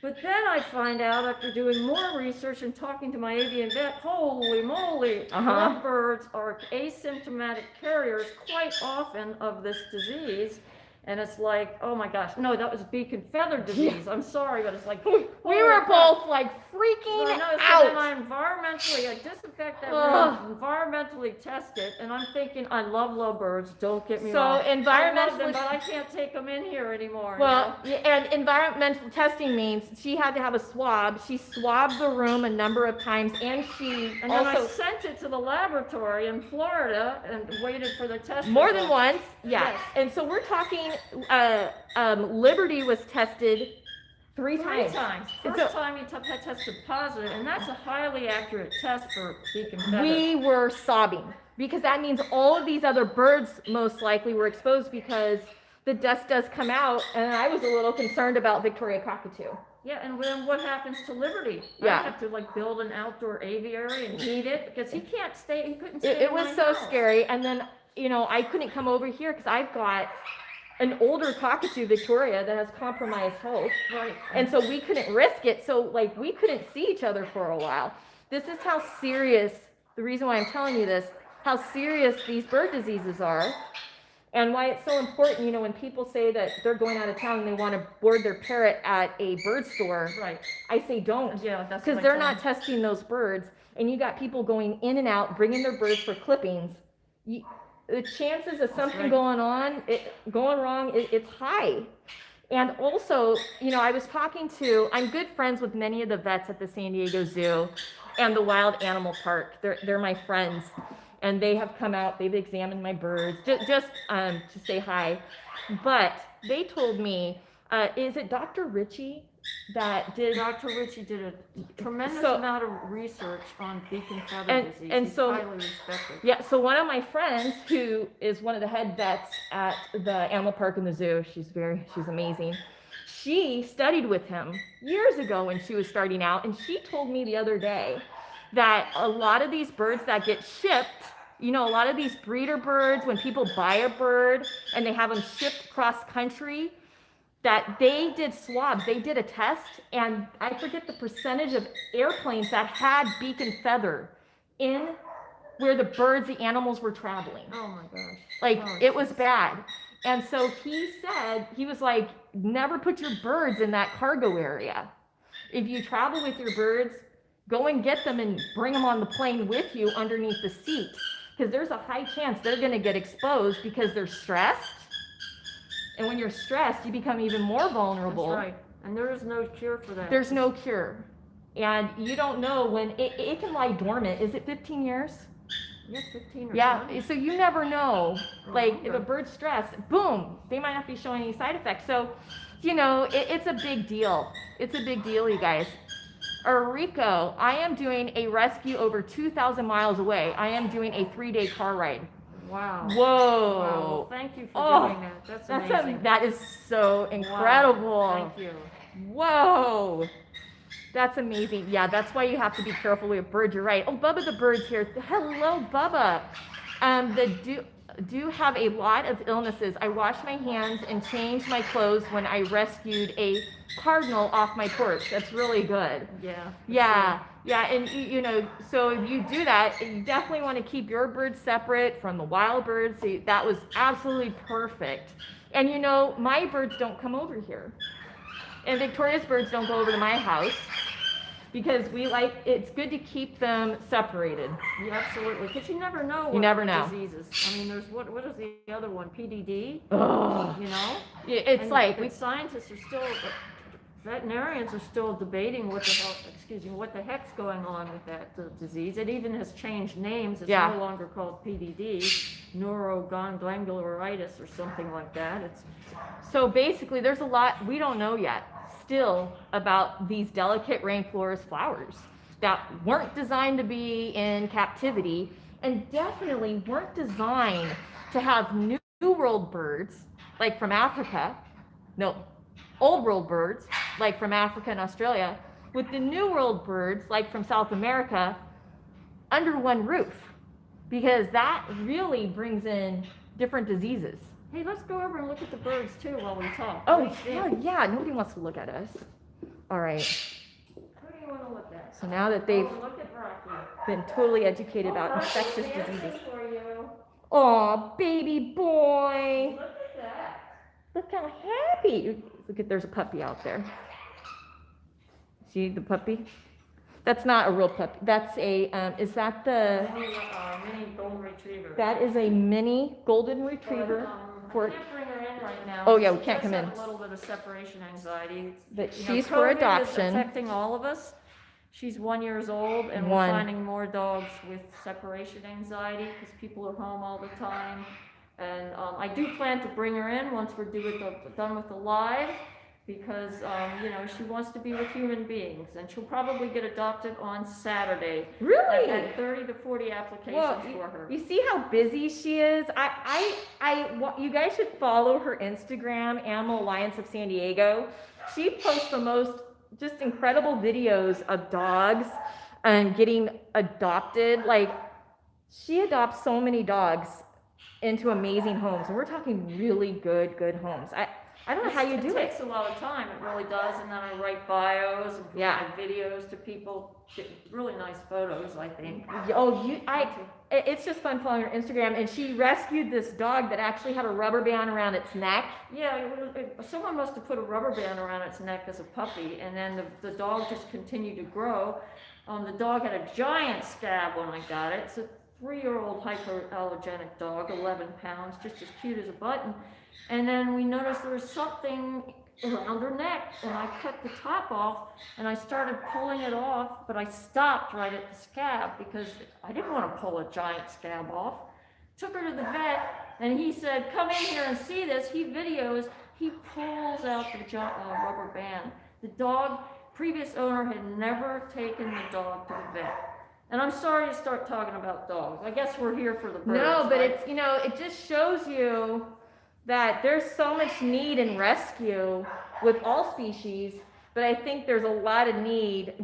But then I find out, after doing more research and talking to my avian vet, holy moly, lovebirds are asymptomatic carriers quite often of this disease. And it's like, oh my gosh, no, that was beacon feather disease. I'm sorry, but it's like, we were both like freaking out. So then I environmentally, I disinfect that room, environmentally test it, and I'm thinking, I love lovebirds, don't get me wrong. So environmentally, but I can't take them in here anymore. Well, and environmental testing means she had to have a swab. She swabbed the room a number of times, and then I sent it to the laboratory in Florida and waited for the test. More than once, yeah. Yes. And so we're talking. Liberty was tested 3 times. First time he tested positive, and that's a highly accurate test for beacon feather. We were sobbing because that means all of these other birds most likely were exposed, because the dust does come out, and I was a little concerned about Victoria Cockatoo. Yeah, and then what happens to Liberty? Yeah. I have to like build an outdoor aviary and heat it because he couldn't stay It was so scary. And then, I couldn't come over here because I've got an older cockatoo, Victoria, that has compromised health. Right. And so we couldn't risk it. So we couldn't see each other for a while. This is how serious, the reason why I'm telling you this, how serious these bird diseases are, and why it's so important, when people say that they're going out of town and they want to board their parrot at a bird store. Right. I say don't. Yeah, that's because they're not testing those birds, and you got people going in and out, bringing their birds for clippings. The chances of something going wrong, it's high. And also, I was I'm good friends with many of the vets at the San Diego Zoo and the Wild Animal Park. They're my friends, and they have come out, they've examined my birds, just to say hi. But they told me, is it Dr. Richie that did? Dr. Richie did a tremendous amount of research on beacon feather disease. And He's so, highly respected. Yeah, so one of my friends, who is one of the head vets at the animal park and the zoo, she's amazing. She studied with him years ago when she was starting out, and she told me the other day that a lot of these birds that get shipped, a lot of these breeder birds, when people buy a bird and they have them shipped cross country, that they did swabs, they did a test, and I forget the percentage of airplanes that had beacon feather in where the animals were traveling. Oh my gosh. It was bad. And so he said, he was like, never put your birds in that cargo area. If you travel with your birds, go and get them and bring them on the plane with you underneath the seat, because there's a high chance they're going to get exposed because they're stressed. And when you're stressed, you become even more vulnerable. That's right. And there is no cure for that. There's no cure. And you don't know when it can lie dormant. Is it 15 years? Yeah, 15 or 20. So you never know. If longer. a bird's stressed, boom, they might not be showing any side effects. So, it's a big deal. It's a big deal, you guys. Rico, I am doing a rescue over 2,000 miles away. I am doing a 3-day car ride. Wow. Whoa. Wow. Well, thank you for doing that. That's amazing. That is so incredible. Wow. Thank you. Whoa. That's amazing. Yeah, that's why you have to be careful with birds. You're right. Oh, Bubba the bird's here. Hello, Bubba. The do have a lot of illnesses. I washed my hands and changed my clothes when I rescued a cardinal off my porch. That's really good. Yeah. Yeah, yeah, and you know, so if you do that, you definitely want to keep your birds separate from the wild birds. So that was absolutely perfect. And you know, my birds don't come over here, and Victoria's birds don't go over to my house because it's good to keep them separated. Yeah, absolutely. Because you never know You never what know. diseases. I mean, there's what is the other one? PDD. Oh, You know. it's And like scientists are still, veterinarians are still debating what the heck's going on with that disease. It even has changed names. It's Yeah. no longer called PDD, neurogangularitis or something like that. It's So basically, there's a lot we don't know yet still about these delicate rainforest flowers that weren't designed to be in captivity and definitely weren't designed to have new world birds like from Africa. No, old world birds like from Africa and Australia with the new world birds like from South America under one roof, because that really brings in different diseases. Hey, let's go over and look at the birds too while we talk. Oh, yeah, nobody wants to look at us. All right, Who do you want to look at? so now that they've Look at Rocky. been totally educated about Rocky, infectious dancing diseases. for you. Aw, baby boy. Look at that. Look how happy. Look at, there's a puppy out there. See the puppy? That's not a real puppy. That's a, is that the, Mini golden retriever. that is a mini golden retriever. I can't bring her in right now. Oh, yeah, we She can't does come have in. a little bit of separation anxiety. But You know, she's for COVID is adoption. affecting all of us. She's 1 year old, and we're finding more dogs with separation anxiety because people are home all the time. And I do plan to bring her in once we're done with the live, because you know, she wants to be with human beings, and she'll probably get adopted on Saturday. I've Really? had 30 to 40 applications Well, for her. you see how busy she is? You guys should follow her Instagram, Animal Alliance of San Diego. She posts the most just incredible videos of dogs and getting adopted. Like, she adopts so many dogs into amazing homes, and we're talking really good homes. I don't know how you do It it. takes a lot of time, it really does, and then I write bios and Yeah. provide videos to people, get really nice photos, I think. It's just fun following her Instagram, and she rescued this dog that actually had a rubber band around its neck. Yeah, someone must have put a rubber band around its neck as a puppy, and then the dog just continued to grow. The dog had a giant scab when I got it. It's a 3-year-old hypoallergenic dog, 11 pounds, just as cute as a button. And then we noticed there was something around her neck, and I cut the top off, and I started pulling it off, but I stopped right at the scab because I didn't want to pull a giant scab off. Took her to the vet, and he said, "Come in here and see this." He videos, he pulls out the rubber band. The dog, previous owner had never taken the dog to the vet. And I'm sorry to start talking about dogs. I guess we're here for the birds. No, but right? it's, you know, it just shows you that there's so much need in rescue with all species, but I think there's a lot of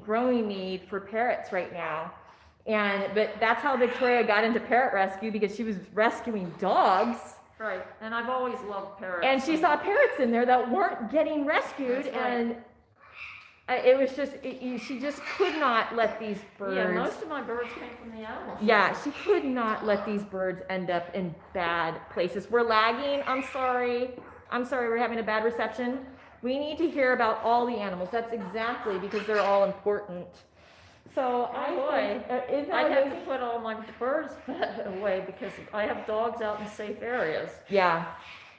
growing need for parrots right now. But that's how Victoria got into Parrot Rescue, because she was rescuing dogs. Right, and I've always loved parrots. And she saw parrots in there that weren't getting rescued, That's right. and it was just, she just could not let these birds. Yeah, most of my birds came from the animal shelter. Yeah, she could not let these birds end up in bad places. We're lagging. I'm sorry. We're having a bad reception. We need to hear about all the animals. That's exactly, because they're all important. So I have to put all my birds away because I have dogs out in safe areas. Yeah.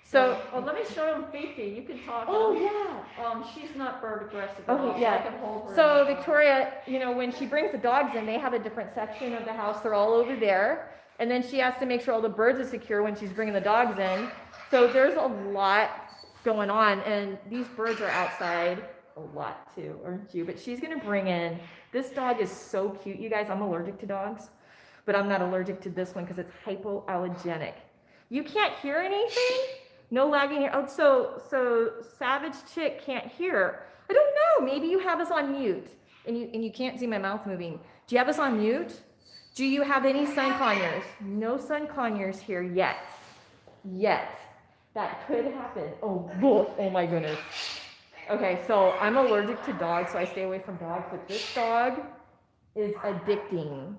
So, let me show them Fifi. You can talk. oh yeah. She's not bird aggressive at all, Okay, so I yeah. can hold her. So Victoria, you know, when she brings the dogs in, they have a different section of the house. They're all over there. And then she has to make sure all the birds are secure when she's bringing the dogs in. So there's a lot going on, and these birds are outside a lot too, aren't you? But she's gonna bring in, this dog is so cute, you guys. I'm allergic to dogs, but I'm not allergic to this one because it's hypoallergenic. You can't hear anything? No lagging here. Oh, so Savage Chick can't hear. I don't know. Maybe you have us on mute and you can't see my mouth moving. Do you have us on mute? Do you have any sun conures? No sun conures here yet. Yet. That could happen. Oh my goodness. Okay, so I'm allergic to dogs, so I stay away from dogs, but this dog is addicting.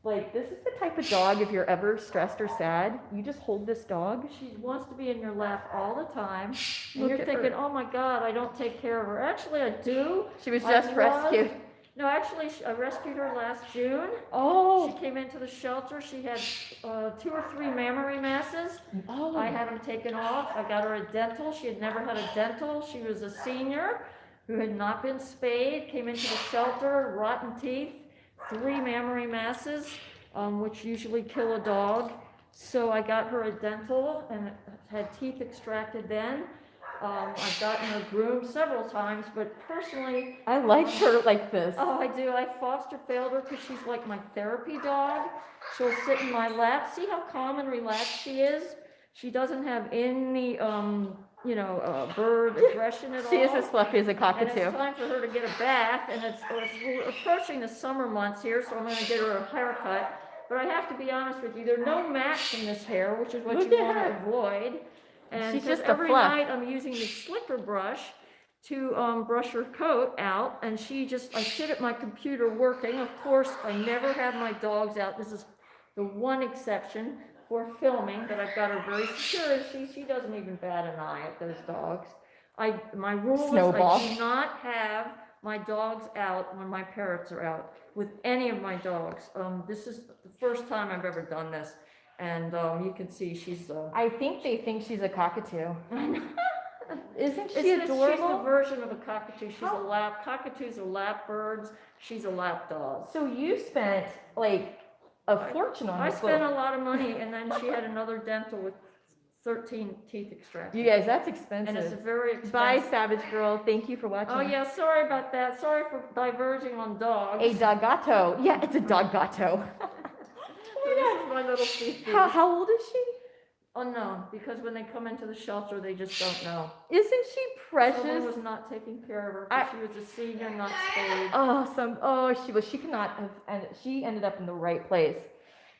Like, this is the type of dog, if you're ever stressed or sad, you just hold this dog. She wants to be in your lap all the time. And Look you're at thinking, her. oh my God, I don't take care of her. Actually, I do. She was just rescued. No, actually, I rescued her last June. Oh. She came into the shelter. She had 2 or 3 mammary masses. Oh. I had them taken off. I got her a dental. She had never had a dental. She was a senior who had not been spayed, came into the shelter, rotten teeth, 3 mammary masses, which usually kill a dog. So I got her a dental and had teeth extracted then. I've gotten her groomed several times, but personally, I like her like this. oh, I do. I foster failed her because she's like my therapy dog. She'll sit in my lap. See how calm and relaxed she is? She doesn't have any, bird aggression at all. She is as fluffy as a And cockatoo. it's time for her to get a bath, and we're approaching the summer months here, so I'm going to get her a haircut. But I have to be honest with you, there are no mats in this hair, which is what Look you at want her. to avoid. And She's 'cause just a every fluff. night I'm using the slicker brush to brush her coat out, and I sit at my computer working. Of course, I never have my dogs out. This is the one exception for filming that I've got her very secure. She doesn't even bat an eye at those dogs. My rule Snowball. is I do not have my dogs out when my parrots are out with any of my dogs. This is the first time I've ever done this, and you can see she's. I think they think she's a cockatoo. Isn't she She's the adorable? version of a cockatoo. She's a lap. Cockatoos are lap birds. She's a lap dog. So you spent like a fortune on I this spent a little. lot of money, and then she had another dental with 13 teeth extracted. You guys, that's And it's expensive. very expensive. Bye, Savage Girl. Thank you for watching. Oh yeah, sorry about that. Sorry for diverging on dogs. A doggato. Yeah, it's a doggato. This is my little Fifi. How old is she? Unknown, because when they come into the shelter, they just don't know. Isn't she Someone precious? was not taking care of her because she was a senior, not spayed. She was. She could not have, and she ended up in the right place.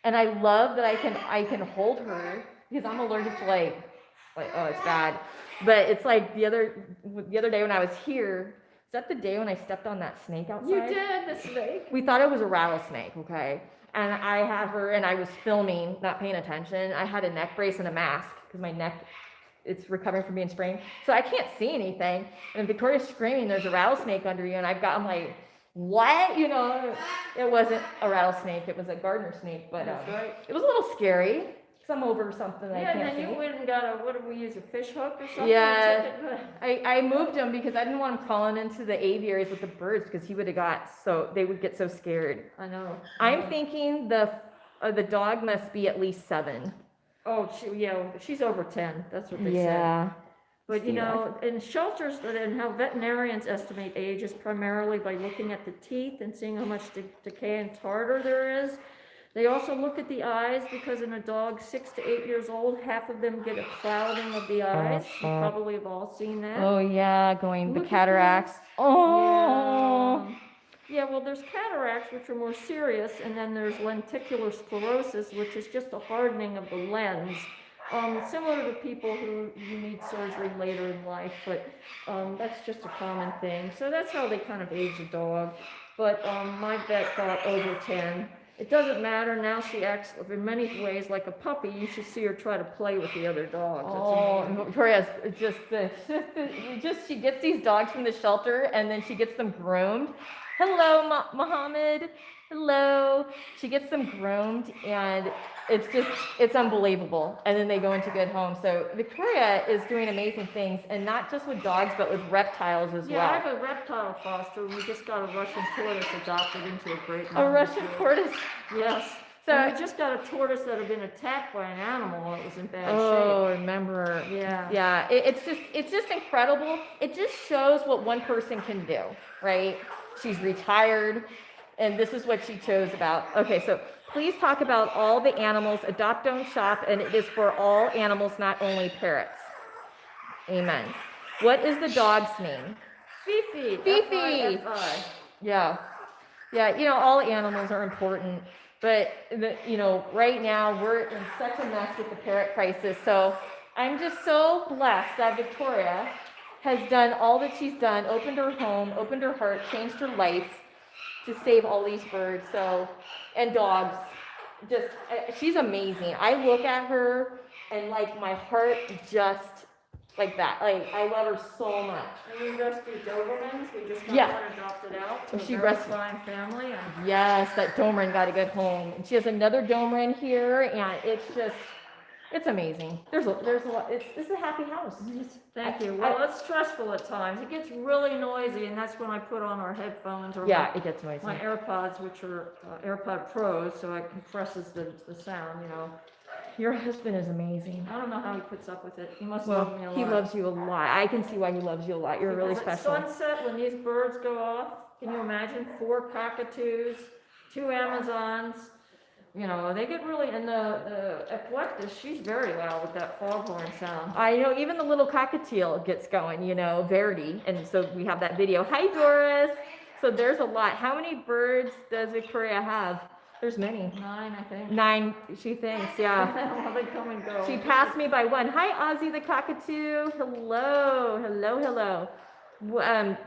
And I love that I can hold her because I'm allergic to like it's bad. But it's like the other day when I was here. Is that the day when I stepped on that snake outside? You did, the snake. We thought it was a rattlesnake, okay? And I had her, and I was filming, not paying attention. I had a neck brace and a mask because my neck, it's recovering from being sprained. So I can't see anything. And Victoria's screaming, there's a rattlesnake under you. And I'm like, what? You know, it wasn't a rattlesnake. It was a gardener snake. But That's right. it was a little scary because I'm over something that I Yeah, can't and then see. you went and got what did we use, a fish hook or something? Yeah. And took it? I moved him because I didn't want him crawling into the aviaries with the birds because they would get so scared. I know. I'm thinking the dog must be at least 7. Oh, she's over 10. That's what they said. Yeah. But See that? in shelters, and how veterinarians estimate age is primarily by looking at the teeth and seeing how much decay and tartar there is. They also look at the eyes because in a dog 6 to 8 years old, half of them get a clouding of the eyes. You probably have all seen that. Oh yeah, the Look at cataracts. Oh. Yeah, well, there's cataracts, which are more serious, and then there's lenticular sclerosis, which is just a hardening of the lens. Similar to people who need surgery later in life, but that's just a common thing. So that's how they kind of age a dog. But my vet thought over 10. It doesn't matter, now she acts in many ways like a puppy. You should see her try to play with the other dogs. Oh, Victoria's she gets these dogs from the shelter and then she gets them groomed. Hello, Mohammed. Hello. She gets them groomed and it's unbelievable. And then they go into good homes. So Victoria is doing amazing things, and not just with dogs, but with reptiles as Yeah, well. I have a reptile foster. We just got a Russian tortoise adopted into a great A Russian tortoise. Yes. So- And we just got a tortoise that had been attacked by an animal that was in bad Oh, remember. shape. Yeah. Yeah, it's just incredible. It just shows what one person can do, right? She's retired, and this is what she chose about. Okay, so please talk about all the animals. Adopt, don't shop, and it is for all animals, not only parrots. Amen. What is the dog's name? Fifi. Fifi. F-I-F-I. Yeah. Yeah, you know, all animals are important, but you know, right now we're in such a mess with the parrot crisis. So I'm just so blessed that Victoria has done all that she's done, opened her home, opened her heart, changed her life to save all these birds. So, and dogs, just, she's amazing. I look at her and like my heart just like that. Like, I love her so much. And we rescued Dobermans. We just got Yeah. one adopted out to She a very rescued- fine family. And Yes, that Doberman got a good home. And she has another Doberman here, and it's just, it's amazing. There's a lot. It's a happy house. thank you. Well, it's stressful at times. It gets really noisy, and that's when I put on our headphones or Yeah, it gets noisy. my AirPods, which are AirPod Pros, so it compresses the sound, you know. Your husband is amazing. I don't know how he puts up with it. He must Well, love me a lot. he loves you a lot. I can see why he loves you a lot. You're really Because special. At sunset, when these birds go off, can you imagine 4 cockatoos, 2 Amazons? You know, they get really, and the Equlectus, she's very loud with that foghorn sound. I know even the little cockatiel gets going, you know, Verity. And so we have that video. Hi, Doris. So there's a lot. How many birds does Victoria have? There's many. 9, I think. 9, she thinks, yeah. Well, they come and go. She passed me by 1. Hi, Ozzy the cockatoo. Hello, hello, hello.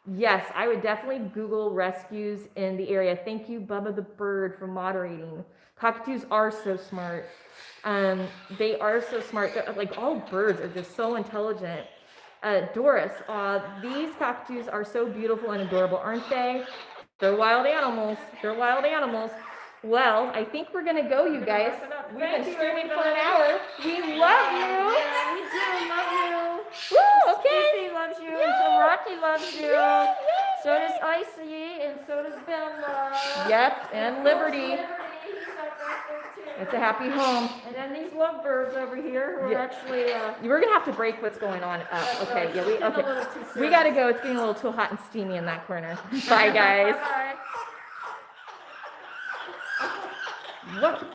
Yes, I would definitely Google rescues in the area. Thank you, Bubba the Bird, for moderating. Cockatoos are so smart. They are so smart. Like, all birds are just so intelligent. Doris, these cockatoos are so beautiful and adorable, aren't they? They're wild animals. They're wild animals. Well, I think we're gonna go, you guys. We've been streaming for an hour. We love you. Yeah, we do love you. Woo, okay. Fifi loves you, Yay. and so Rocky loves you. Yay, So does Icy, and so does Bella. Yep, and Liberty. He's up right there too. It's a happy home. And then these lovebirds over here who are Yeah. actually, We're gonna have to break what's going on up. That's Okay, right. yeah, It's getting a okay. little too We serious. gotta go. It's getting a little too hot and steamy in that corner. Bye, guys. Bye-bye. What?